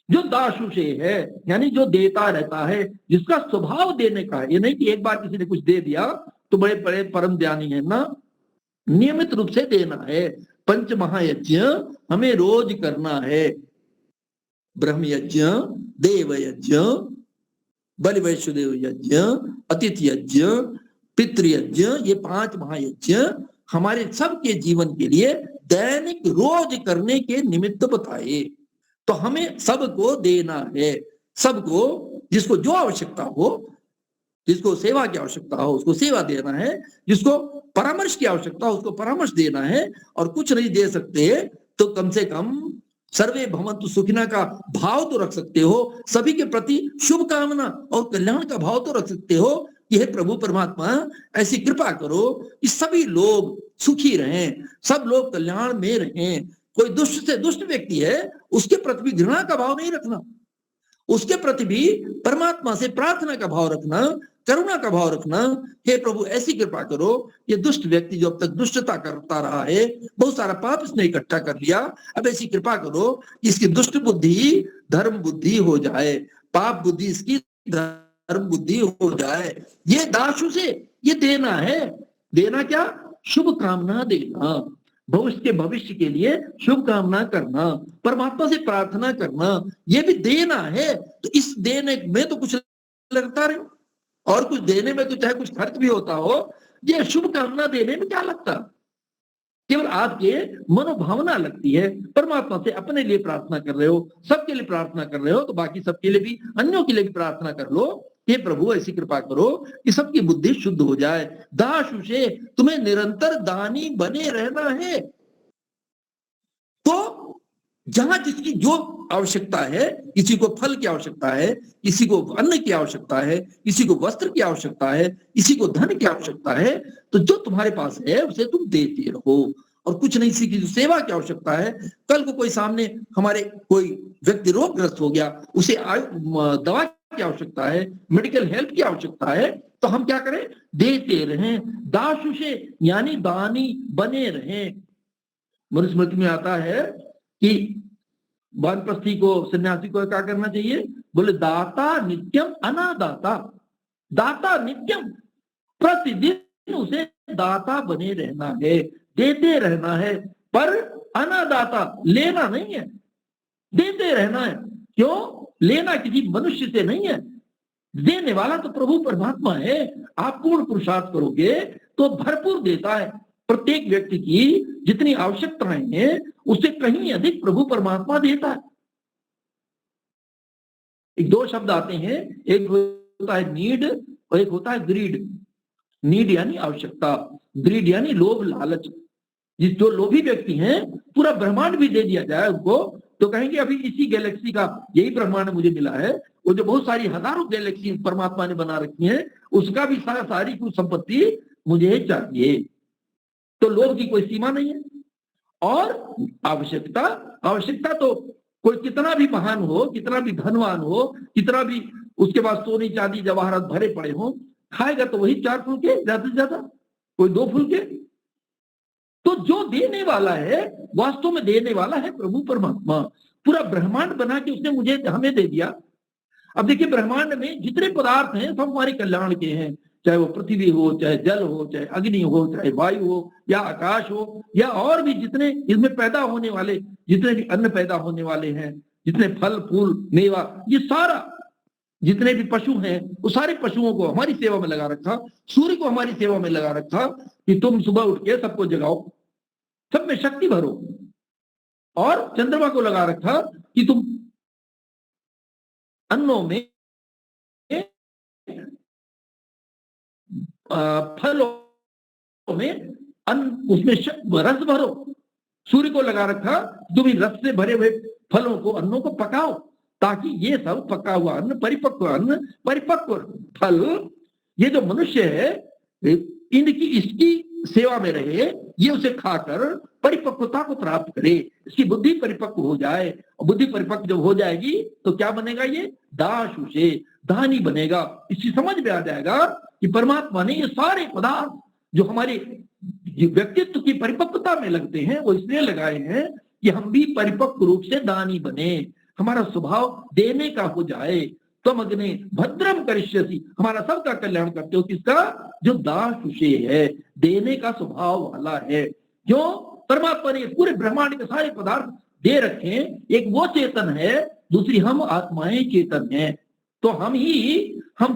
जो दाशु से है, यानी जो देता रहता है, जिसका स्वभाव देने का है। ये नहीं कि एक बार किसी ने कुछ दे दिया तो बड़े बड़े परम ज्ञानी है ना, नियमित रूप से देना है। पंच महायज्ञ हमें रोज करना है। ब्रह्म यज्ञ, देव यज्ञ, बलि वैश्वदेव यज्ञ, अतिथि यज्ञ, पितृयज्ञ, ये 5 महायज्ञ हमारे सबके जीवन के लिए दैनिक रोज करने के निमित्त बताए। तो हमें सबको देना है, सबको, जिसको जो आवश्यकता हो, जिसको सेवा की आवश्यकता हो उसको सेवा देना है, जिसको परामर्श की आवश्यकता हो उसको परामर्श देना है। और कुछ नहीं दे सकते तो कम से कम सर्वे भवन्तु सुखिना का भाव तो रख सकते हो, सभी के प्रति शुभकामना और कल्याण का भाव तो रख सकते हो कि हे प्रभु परमात्मा ऐसी कृपा करो कि सभी लोग सुखी रहें, सब लोग कल्याण में रहें। कोई दुष्ट से दुष्ट व्यक्ति है, उसके प्रति भी घृणा का भाव नहीं रखना, उसके प्रति भी परमात्मा से प्रार्थना का भाव रखना, करुणा का भाव रखना। हे प्रभु ऐसी कृपा करो, ये दुष्ट व्यक्ति जो अब तक दुष्टता करता रहा है, बहुत सारा पाप इसने इकट्ठा कर लिया, अब ऐसी कृपा करो कि इसकी दुष्ट बुद्धि धर्म बुद्धि हो जाए, पाप बुद्धि इसकी धर्म बुद्धि हो जाए। ये दाशु से ये देना है। देना क्या? शुभ कामना देना, भविष्य के लिए शुभ कामना करना, परमात्मा से प्रार्थना करना, ये भी देना है। तो इस देने में तो कुछ लगता रहे, और कुछ देने में तो चाहे कुछ खर्च भी होता हो, ये शुभ कामना देने में क्या लगता? केवल आपके मनोभावना लगती है। परमात्मा से अपने लिए प्रार्थना कर रहे हो, सबके लिए प्रार्थना कर रहे हो, तो बाकी सबके लिए भी, अन्यों के लिए भी प्रार्थना कर लो। हे प्रभु ऐसी कृपा करो कि सबकी बुद्धि शुद्ध हो जाए। दाशुषे, तुम्हें निरंतर दानी बने रहना है। तो जहां जिसकी जो आवश्यकता है, किसी को फल की आवश्यकता है, किसी को अन्न की आवश्यकता है, किसी को वस्त्र की आवश्यकता है, किसी को धन की आवश्यकता है, तो जो तुम्हारे पास है उसे तुम देते रहो। और कुछ नहीं, किसी की सेवा की आवश्यकता है, कल को कोई सामने हमारे कोई व्यक्ति रोगग्रस्त हो गया, उसे दवा की आवश्यकता है, मेडिकल हेल्प की आवश्यकता है, तो हम क्या करें? देते रहें। दाशुषे यानी दानी बने रहें। मनुस्मृति में आता है कि वानप्रस्थी को, सन्यासी को क्या करना चाहिए? बोले दाता नित्यम अनादाता। दाता नित्यम, प्रतिदिन उसे दाता बने रहना है, देते रहना है, पर अनादाता, लेना नहीं है, देते रहना है। क्यों? लेना किसी मनुष्य से नहीं है, देने वाला तो प्रभु परमात्मा है। आप पूर्ण पुरुषार्थ करोगे तो भरपूर देता है। प्रत्येक व्यक्ति की जितनी आवश्यकताएं हैं उससे कहीं अधिक प्रभु परमात्मा देता है। एक दो शब्द आते हैं, एक होता है नीड और एक होता है ग्रीड। नीड यानी आवश्यकता, ग्रीड यानी लोभ लालच। जिस जो लोभी व्यक्ति हैं, पूरा ब्रह्मांड भी दे दिया जाए उनको तो कहेंगे अभी इसी गैलेक्सी का यही ब्रह्मांड मुझे मिला है, वो जो बहुत सारी हजारों गैलेक्सी परमात्मा ने बना रखी है उसका भी सारी कुछ संपत्ति मुझे चाहिए। तो लोभ की कोई सीमा नहीं है। और आवश्यकता तो कोई कितना भी महान हो, कितना भी धनवान हो, कितना भी उसके पास सोने चांदी जवाहरात भरे पड़े हो, खाएगा तो वही 4 फुलके, ज्यादा से ज्यादा कोई 2 फुलके। तो जो देने वाला है, वास्तव में देने वाला है प्रभु परमात्मा। पूरा ब्रह्मांड बना के उसने मुझे हमें दे दिया। अब देखिए, ब्रह्मांड में जितने पदार्थ हैं सब हमारे कल्याण के हैं, चाहे वो पृथ्वी हो, चाहे जल हो, चाहे अग्नि हो, चाहे वायु हो, या आकाश हो, या और भी जितने इसमें पैदा होने वाले, जितने भी अन्न पैदा होने वाले हैं, जितने फल फूल मेवा, ये सारा, जितने भी पशु हैं, वो सारे पशुओं को हमारी सेवा में लगा रखा। सूर्य को हमारी सेवा में लगा रखा कि तुम सुबह उठ के सबको जगाओ, सब में शक्ति भरो। और चंद्रमा को लगा रखा कि तुम अन्नों में, फलों में, अन्न उसमें रस भरो। सूर्य को लगा रखा तुम रस से भरे हुए फलों को, अन्नों को पकाओ, ताकि ये सब पका हुआ अन्न, परिपक्व फल, ये जो मनुष्य है इसकी सेवा में रहे, ये उसे खाकर परिपक्वता को प्राप्त करे, इसकी बुद्धि परिपक्व हो जाए। और बुद्धि परिपक्व जब हो जाएगी तो क्या बनेगा? ये दाशुषे, दानी बनेगा। इसकी समझ में आ जाएगा कि परमात्मा ने ये सारे पदार्थ जो हमारे व्यक्तित्व की परिपक्वता में लगते हैं वो इसलिए लगाए हैं कि हम भी परिपक्व रूप से दानी बने, हमारा स्वभाव देने का हो जाए। तुम अग्ने भद्रम करिष्यसि, हमारा सबका कल्याण करते हो। किसका? जो दाशुषे है, देने का स्वभाव वाला है। क्यों? परमात्मा ने पूरे ब्रह्मांड के सारे पदार्थ दे रखे हैं। एक वो चेतन है, दूसरी हम आत्माएं चेतन हैं। तो हम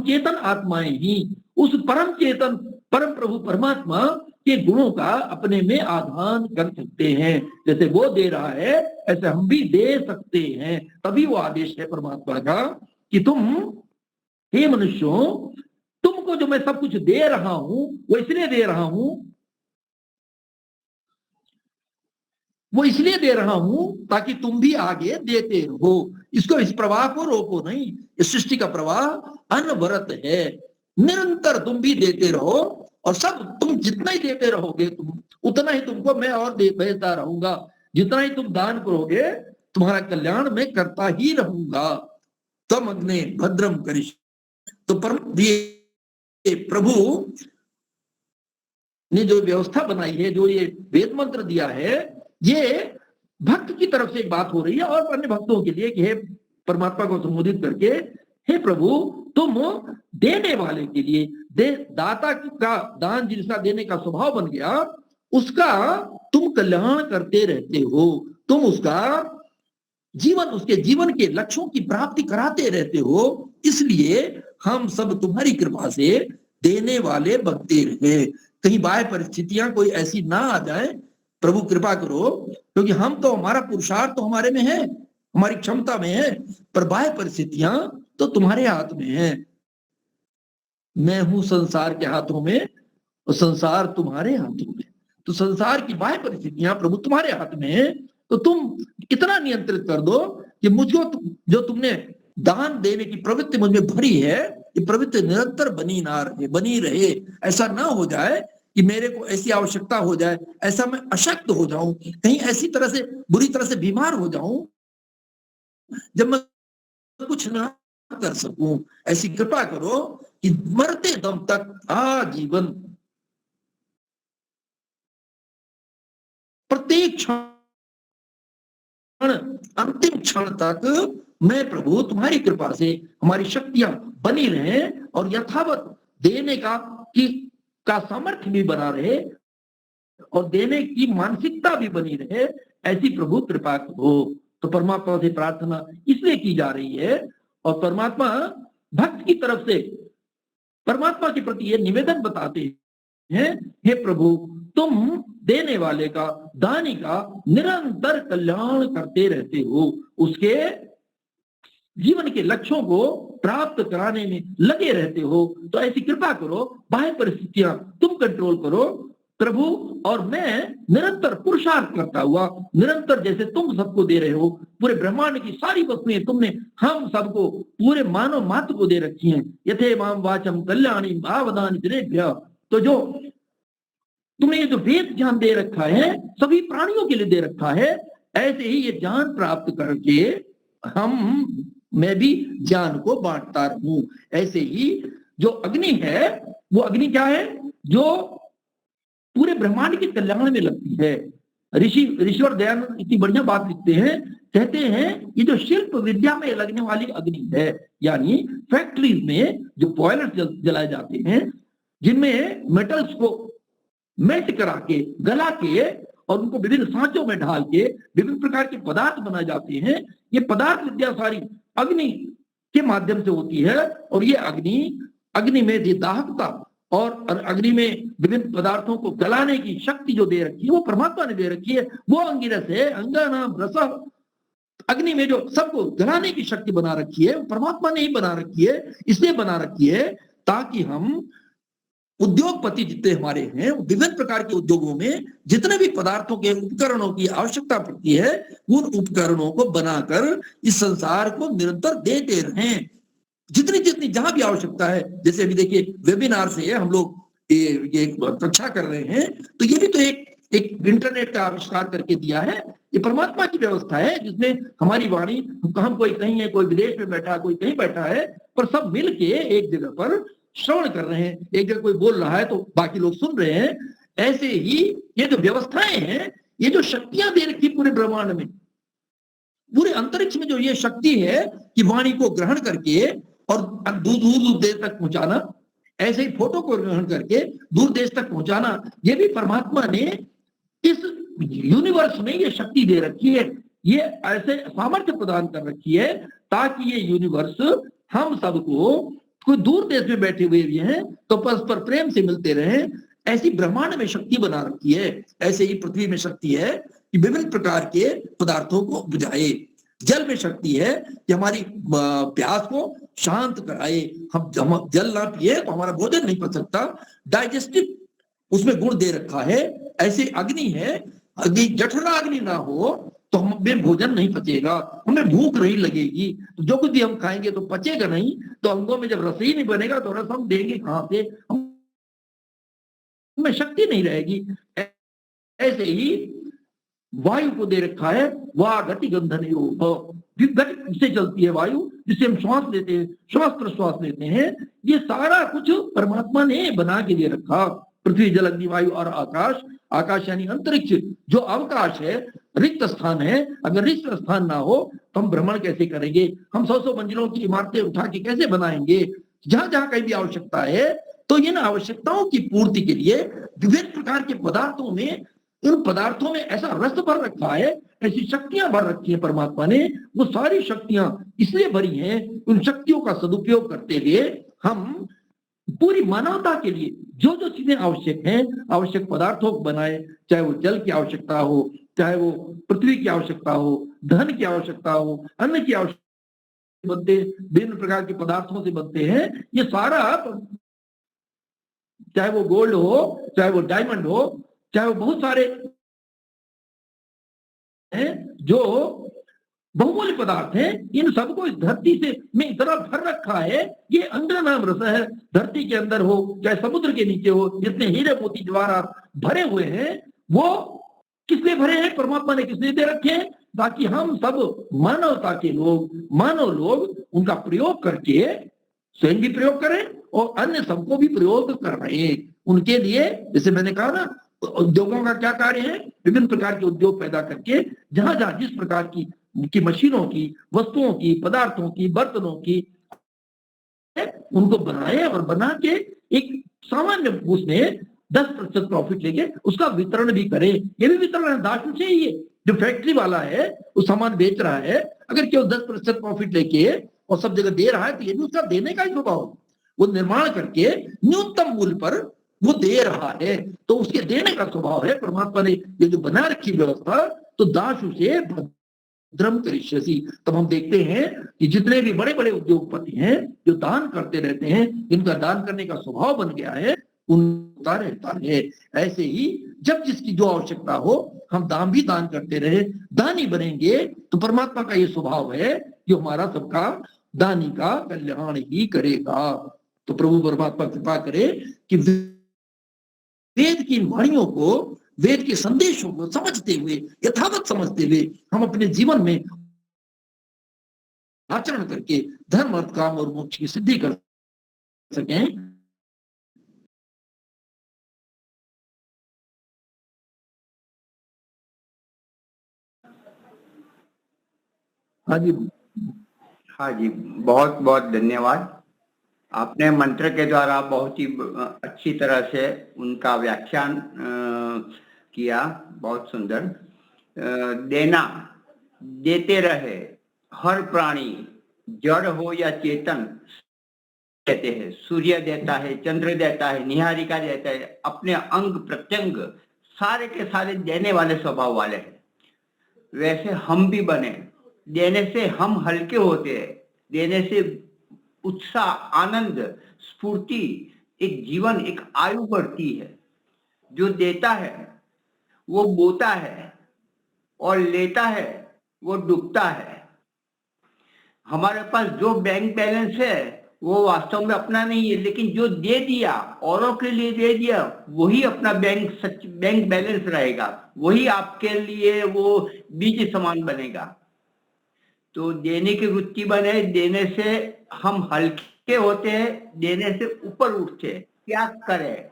चेतन आत्माएं ही उस परम चेतन परम प्रभु परमात्मा के गुणों का अपने में आधान कर सकते हैं। जैसे वो दे रहा है ऐसे हम भी दे सकते हैं। तभी वो आदेश है परमात्मा का कि तुम, हे मनुष्यों, तुमको जो मैं सब कुछ दे रहा हूं वो इसलिए दे रहा हूं, ताकि तुम भी आगे देते रहो। इस प्रवाह को रोको नहीं। इस सृष्टि का प्रवाह अनवरत है, निरंतर तुम भी देते रहो। और सब तुम जितना ही देते रहोगे तुम उतना ही तुमको मैं और भेजता रहूंगा। जितना ही तुम दान करोगे तुम्हारा कल्याण मैं करता ही रहूंगा। तम अग्ने भद्रम करिष्य। तो प्रभु ने जो व्यवस्था बनाई है, जो ये वेद मंत्र दिया है, ये भक्त की तरफ से एक बात हो रही है और अन्य भक्तों के लिए कि हे परमात्मा को संबोधित करके, हे प्रभु तुम देने वाले के लिए दाता का दान जिसका देने का स्वभाव बन गया उसका तुम कल्याण करते रहते हो, तुम उसका जीवन उसके जीवन के लक्ष्यों की प्राप्ति कराते रहते हो। इसलिए हम सब तुम्हारी कृपा से देने वाले बनते रहे। कहीं बाह्य परिस्थितियां कोई ऐसी ना आ जाए, प्रभु कृपा करो, क्योंकि हम तो हमारा पुरुषार्थ तो हमारे में है, हमारी क्षमता में है, पर बाह्य परिस्थितियां तो तुम्हारे हाथ में है। मैं हूं संसार के हाथों में और संसार तुम्हारे हाथों में। तो संसार की बाह्य परिस्थितियां प्रभु तुम्हारे हाथ में है, तो तुम इतना नियंत्रित कर दो कि मुझको जो तुमने दान देने की प्रवृत्ति मुझमें भरी है, ये प्रवृत्ति निरंतर बनी रहे। ऐसा ना हो जाए कि मेरे को ऐसी आवश्यकता हो जाए, ऐसा मैं अशक्त हो जाऊं, कहीं ऐसी तरह से बुरी तरह से बीमार हो जाऊं जब मैं कुछ ना कर सकूं। ऐसी कृपा करो कि मरते दम तक आजीवन प्रत्येक क्षण अंतिम क्षण तक मैं प्रभु तुम्हारी कृपा से हमारी शक्तियां बनी रहे और यथावत देने का सामर्थ्य भी बना रहे और देने की मानसिकता भी बनी रहे। ऐसी प्रभु कृपा करो। तो परमात्मा से प्रार्थना इसलिए की जा रही है और परमात्मा भक्त की तरफ से परमात्मा के प्रति ये निवेदन बताते हैं, हे प्रभु तुम देने वाले का दानी का निरंतर कल्याण करते रहते हो, उसके जीवन के लक्ष्यों को प्राप्त कराने में लगे रहते हो। तो ऐसी कृपा करो, बाह्य परिस्थितियां तुम कंट्रोल करो प्रभु, और मैं निरंतर पुरुषार्थ करता हुआ निरंतर जैसे तुम सबको दे रहे हो, पूरे ब्रह्मांड की सारी वस्तुएं तुमने हम सबको पूरे मानव मात्र को दे रखी हैं। यथे माम वाचम कल्याणी भावदान जनेभ्य। तो जो तुमने ये जो वेद ज्ञान दे रखा है सभी प्राणियों के लिए दे रखा है, ऐसे ही ये ज्ञान प्राप्त करके मैं भी ज्ञान को बांटता रहूं। ऐसे ही जो अग्नि है वो अग्नि क्या है, जो पूरे ब्रह्मांड के कल्याण में लगती है। ऋषिवर दयानंद इतनी बढ़िया बात लिखते हैं, कहते हैं ये जो शिल्प विद्या में लगने वाली अग्नि है, यानी फैक्ट्रीज में जो बॉयलर्स जलाए जाते हैं जिनमें मेटल्स को मेल्ट करा के गला के और उनको विभिन्न सांचों में ढाल के विभिन्न प्रकार के पदार्थ बनाए जाते हैं, ये पदार्थ विद्या सारी अग्नि के माध्यम से होती है। और ये अग्नि में जो दाहकता और अग्नि में विभिन्न पदार्थों को गलाने की शक्ति जो दे रखी है वो परमात्मा ने दे रखी है। वो अंगिरस है, अंगानाम रसः। अग्नि में जो सबको गलाने की शक्ति बना रखी है वो परमात्मा ने ही बना रखी है। इसलिए बना रखी है ताकि हम उद्योगपति जितने हमारे हैं विभिन्न प्रकार के उद्योगों में जितने भी पदार्थों के उपकरणों की आवश्यकता पड़ती है उन उपकरणों को बनाकर इस संसार को निरंतर देते रहें, जितनी जितनी जहां भी आवश्यकता है। जैसे अभी देखिए वेबिनार से हम लोग ये कक्षा कर रहे हैं, तो ये भी तो एक इंटरनेट का आविष्कार करके दिया है। ये परमात्मा की व्यवस्था है जिसमें हमारी वाणी, हम कोई कहीं है, कोई विदेश में बैठा, कोई कहीं बैठा है, पर सब मिल के एक जगह पर श्रवण कर रहे हैं। एक जगह कोई बोल रहा है तो बाकी लोग सुन रहे हैं। ऐसे ही ये जो व्यवस्थाएं हैं, ये जो शक्तियां दे रखी पूरे ब्रह्मांड में, पूरे अंतरिक्ष में जो ये शक्ति है कि वाणी को ग्रहण करके और दूर दूर देश तक पहुंचाना, ऐसे ही फोटो को ग्रहण करके दूर देश तक पहुंचाना, ये भी परमात्मा ने इस यूनिवर्स में ये शक्ति दे रखी है। ये ऐसे सामर्थ्य प्रदान कर रखी है ताकि ये यूनिवर्स हम सबको, कोई दूर देश में बैठे हुए भी हैं तो परस्पर प्रेम से मिलते रहे। ऐसी ब्रह्मांड में शक्ति बना रखी है। ऐसे ही पृथ्वी में शक्ति है कि विभिन्न प्रकार के पदार्थों को बुझाए। जल में शक्ति है कि हमारी प्यास को शांत कराए। हम जल ना पिए तो हमारा भोजन नहीं पच सकता, डाइजेस्टिव उसमें गुण दे रखा है। ऐसे अग्नि है, अग्नि जठरा अग्नि ना हो तो हमें भोजन नहीं पचेगा, हमें भूख नहीं लगेगी, तो जो कुछ भी हम खाएंगे तो पचेगा नहीं। तो अंगों में जब रस ही नहीं बनेगा तो रस हम देंगे कहां से, हमें शक्ति नहीं रहेगी। ऐसे ही वायु को दे रखा है, वाह गति गंधन गति से चलती है वायु, जिससे हम श्वास लेते हैं, श्वास प्रश्वास लेते हैं। ये सारा कुछ परमात्मा ने बना के दे रखा। पृथ्वी जल अग्नि वायु और आकाश। आकाश यानी अंतरिक्ष, जो अवकाश है, रिक्त स्थान है। अगर रिक्त स्थान ना हो तो हम भ्रमण कैसे करेंगे, हम 100 मंजिलों की इमारतें उठा के कैसे बनाएंगे। जहां जहां कहीं भी आवश्यकता है तो इन आवश्यकताओं की पूर्ति के लिए विभिन्न प्रकार के पदार्थों में, इन पदार्थों में ऐसा रस भर रखा है, ऐसी शक्तियां भर रखी है परमात्मा ने। वो सारी शक्तियां इसलिए भरी हैं, उन शक्तियों का सदुपयोग करते हुए हम पूरी मानवता के लिए जो जो चीजें आवश्यक हैं, आवश्यक पदार्थों को बनाए, चाहे वो जल की आवश्यकता हो, चाहे वो पृथ्वी की आवश्यकता हो, धन की आवश्यकता हो, अन्न की आवश्यकता बनते, विभिन्न प्रकार के पदार्थों से बनते हैं। ये सारा, चाहे वो गोल्ड हो, चाहे वो डायमंड हो, चाहे वो बहुत सारे हैं जो बहुमूल्य पदार्थ हैं, इन सबको इस धरती से में इतना भर रखा है। ये अंदर नाम रस है, धरती के अंदर हो चाहे समुद्र के नीचे हो, जितने हीरे मोती द्वारा भरे हुए हैं, वो किसलिए भरे हैं, परमात्मा ने किसलिए दे रखे हैं, ताकि हम सब मानवता के लोग, मानव लोग उनका प्रयोग करके स्वयं भी प्रयोग करें और अन्य सबको भी प्रयोग कर रहे हैं। उनके लिए, जैसे मैंने कहा ना, उद्योगों का क्या कार्य है, विभिन्न प्रकार के उद्योग पैदा करके जहां जहां जिस प्रकार की मशीनों की, वस्तुओं की, पदार्थों की, बर्तनों की, उनको बनाए और बना के एक सामान्य उसमें 10% प्रॉफिट लेके उसका वितरण भी करें। ये भी वितरण है, दान से ही है। जो फैक्ट्री वाला है वो सामान बेच रहा है, अगर केवल 10% प्रॉफिट लेके और सब जगह दे रहा है तो ये भी उसका देने का ही स्वभाव। वो निर्माण करके न्यूनतम मूल्य पर वो दे रहा है, तो उसके देने का स्वभाव है। परमात्मा ने ये जो बना रखी व्यवस्था, तो दासु से भद्रम करिष्यसि। तब हम देखते हैं कि जितने भी बड़े बड़े उद्योगपति हैं जो दान करते रहते हैं, इनका दान करने का स्वभाव बन गया है, उनका रहता है। ऐसे ही जब जिसकी जो आवश्यकता हो हम दान भी दान करते रहे, दानी बनेंगे तो परमात्मा का ये स्वभाव है जो हमारा सबका दानी का कल्याण ही करेगा। तो प्रभु परमात्मा कृपा करे कि वेद की वाणियों को, वेद के संदेशों को समझते हुए, यथावत समझते हुए हम अपने जीवन में आचरण करके धर्म, अर्थ, काम और मोक्ष की सिद्धि कर सकें। हाँ जी, हाँ जी, बहुत बहुत धन्यवाद। आपने मंत्र के द्वारा बहुत ही अच्छी तरह से उनका व्याख्यान किया, बहुत सुंदर। देना, देते रहे, हर प्राणी जड़ हो या चेतन देते हैं। सूर्य देता है, चंद्र देता है, निहारिका देता है, अपने अंग प्रत्यंग सारे के सारे देने वाले स्वभाव वाले हैं। वैसे हम भी बने, देने से हम हल्के होते हैं, देने से उत्साह, आनंद, स्फूर्ति, एक जीवन, एक आयु बढ़ती है। जो देता है वो बोता है और लेता है वो डूबता है। हमारे पास जो बैंक बैलेंस है वो वास्तव में अपना नहीं है, लेकिन जो दे दिया, औरों के लिए दे दिया, वही अपना बैंक बैलेंस रहेगा, वही आपके लिए वो बीज समान बनेगा। तो देने की वृत्ति बने, देने से हम हल्के होते हैं, देने से ऊपर उठते हैं। त्याग करें,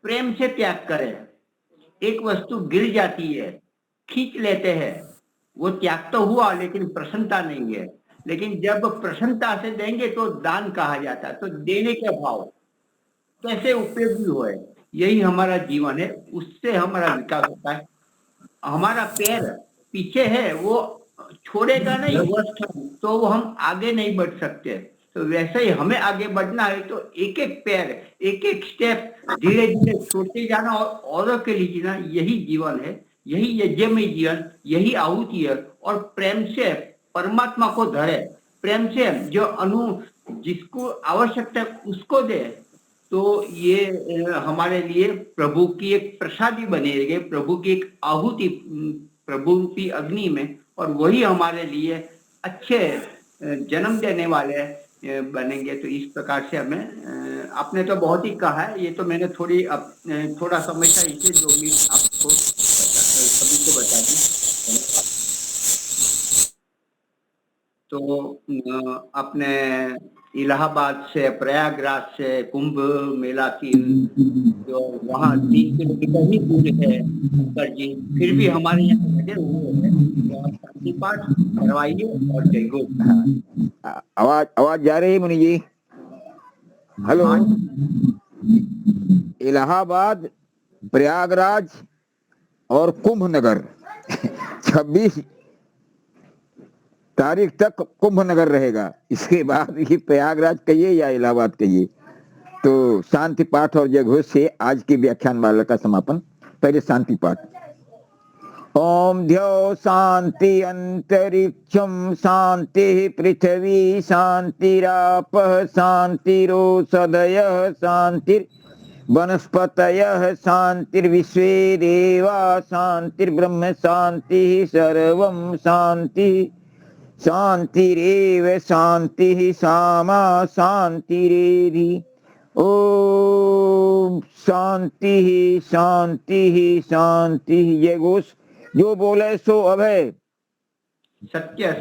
प्रेम से त्याग करें। एक वस्तु गिर जाती है, खींच लेते हैं, वो त्याग तो हुआ लेकिन प्रसन्नता नहीं है। लेकिन जब प्रसन्नता से देंगे तो दान कहा जाता है। तो देने के भाव कैसे उपयोगी होए, यही हमारा जीवन है, उससे हमारा विकास होता है। हमारा पैर पीछे है, वो छोड़ेगा नहीं तो वो हम आगे नहीं बढ़ सकते। तो वैसे ही हमें आगे बढ़ना है तो एक एक पैर, एक एक स्टेप धीरे धीरे छोड़ते जाना और औरों के लिए जीना, यही जीवन है, यही यज्ञमय जीवन, यही आहुति है। और प्रेम से परमात्मा को धरे, प्रेम से जो जिसको आवश्यकता है उसको दे, तो ये हमारे लिए प्रभु की एक प्रसादी बनेगी, प्रभु की एक आहुति प्रभु की अग्नि में, और वही हमारे लिए अच्छे जन्म देने वाले बनेंगे। तो इस प्रकार से हमें, आपने तो बहुत ही कहा है, ये तो मैंने थोड़ा समय था, इसे 2 मिनट आपको सभी को बता दी। तो अपने इलाहाबाद से, प्रयागराज से कुंभ मेला की जो वहाँ 3 किलोमीटर ही दूर है शंकर जी, फिर भी हमारे यहाँ लगे हुए हैं। तो आप शांति पाठ करवाइए और जय घोष। आवाज आवाज जा रही है मुनि जी? हेलो। इलाहाबाद, प्रयागराज और कुंभ नगर 26 तारीख तक कुंभ नगर रहेगा। इसके बाद ये प्रयागराज कहिए या इलाहाबाद कहिए। तो शांति पाठ और जय घोष से आज की व्याख्यान माला का समापन। पहले शांति पाठ। ओम ध्यो शांति अंतरिक्षम शांति पृथ्वी शांतिरापः शांतिरोषधयः शांतिर वनस्पतयः शांतिर्विश्वे देवा शांतिर्ब्रह्म शांति सर्वं शांति शांतिरेव शांति सामा शांतिरेधि। ओम शांति शांति शांति। जय घोष। जो बोले सो अभय। सत्य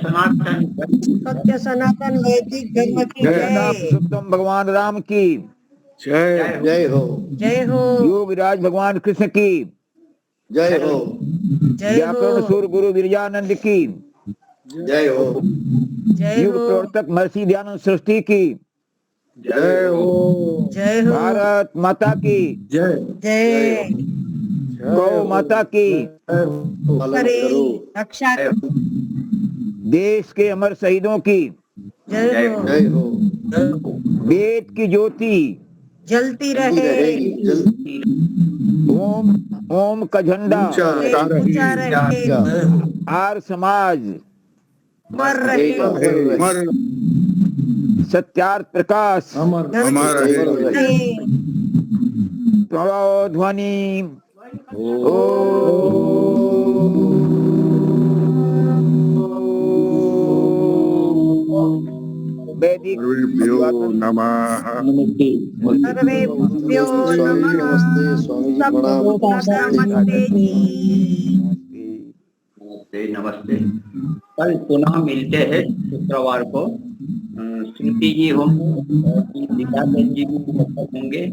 सनातन वैदिक धर्म की जय। पुरुषोत्तम भगवान राम की जय जय हो। जय हो। योगराज भगवान कृष्ण की जय हो। जय व्याकरण हो। सूर गुरु विरजानंद की जय हो। जय युग हो। प्रवर्तक महर्षि दयानंद सरस्वती की जय हो। जय हो। भारत माता की जय जय। गौ माता की करे रक्षा देश के अमर शहीदों की जय हो। जय हो। वेद की ज्योति जलती रहे। रहेगी जल्दी ओम ओम का झंडा ऊंचा ऊंचा रहे। आर्य समाज मर रहे। मर सत्यार्थ प्रकाश हमारा रहे। प्रणव ध्वनि वैदिक नमः। सर्वेभ्यो नमः। नमस्ते स्वामी जी, प्रणाम। नमस्ते जी। नमस्ते नमस्ते। कल पुनः मिलते हैं शुक्रवार को। श्रुति जी होंगे और जी भी होंगे।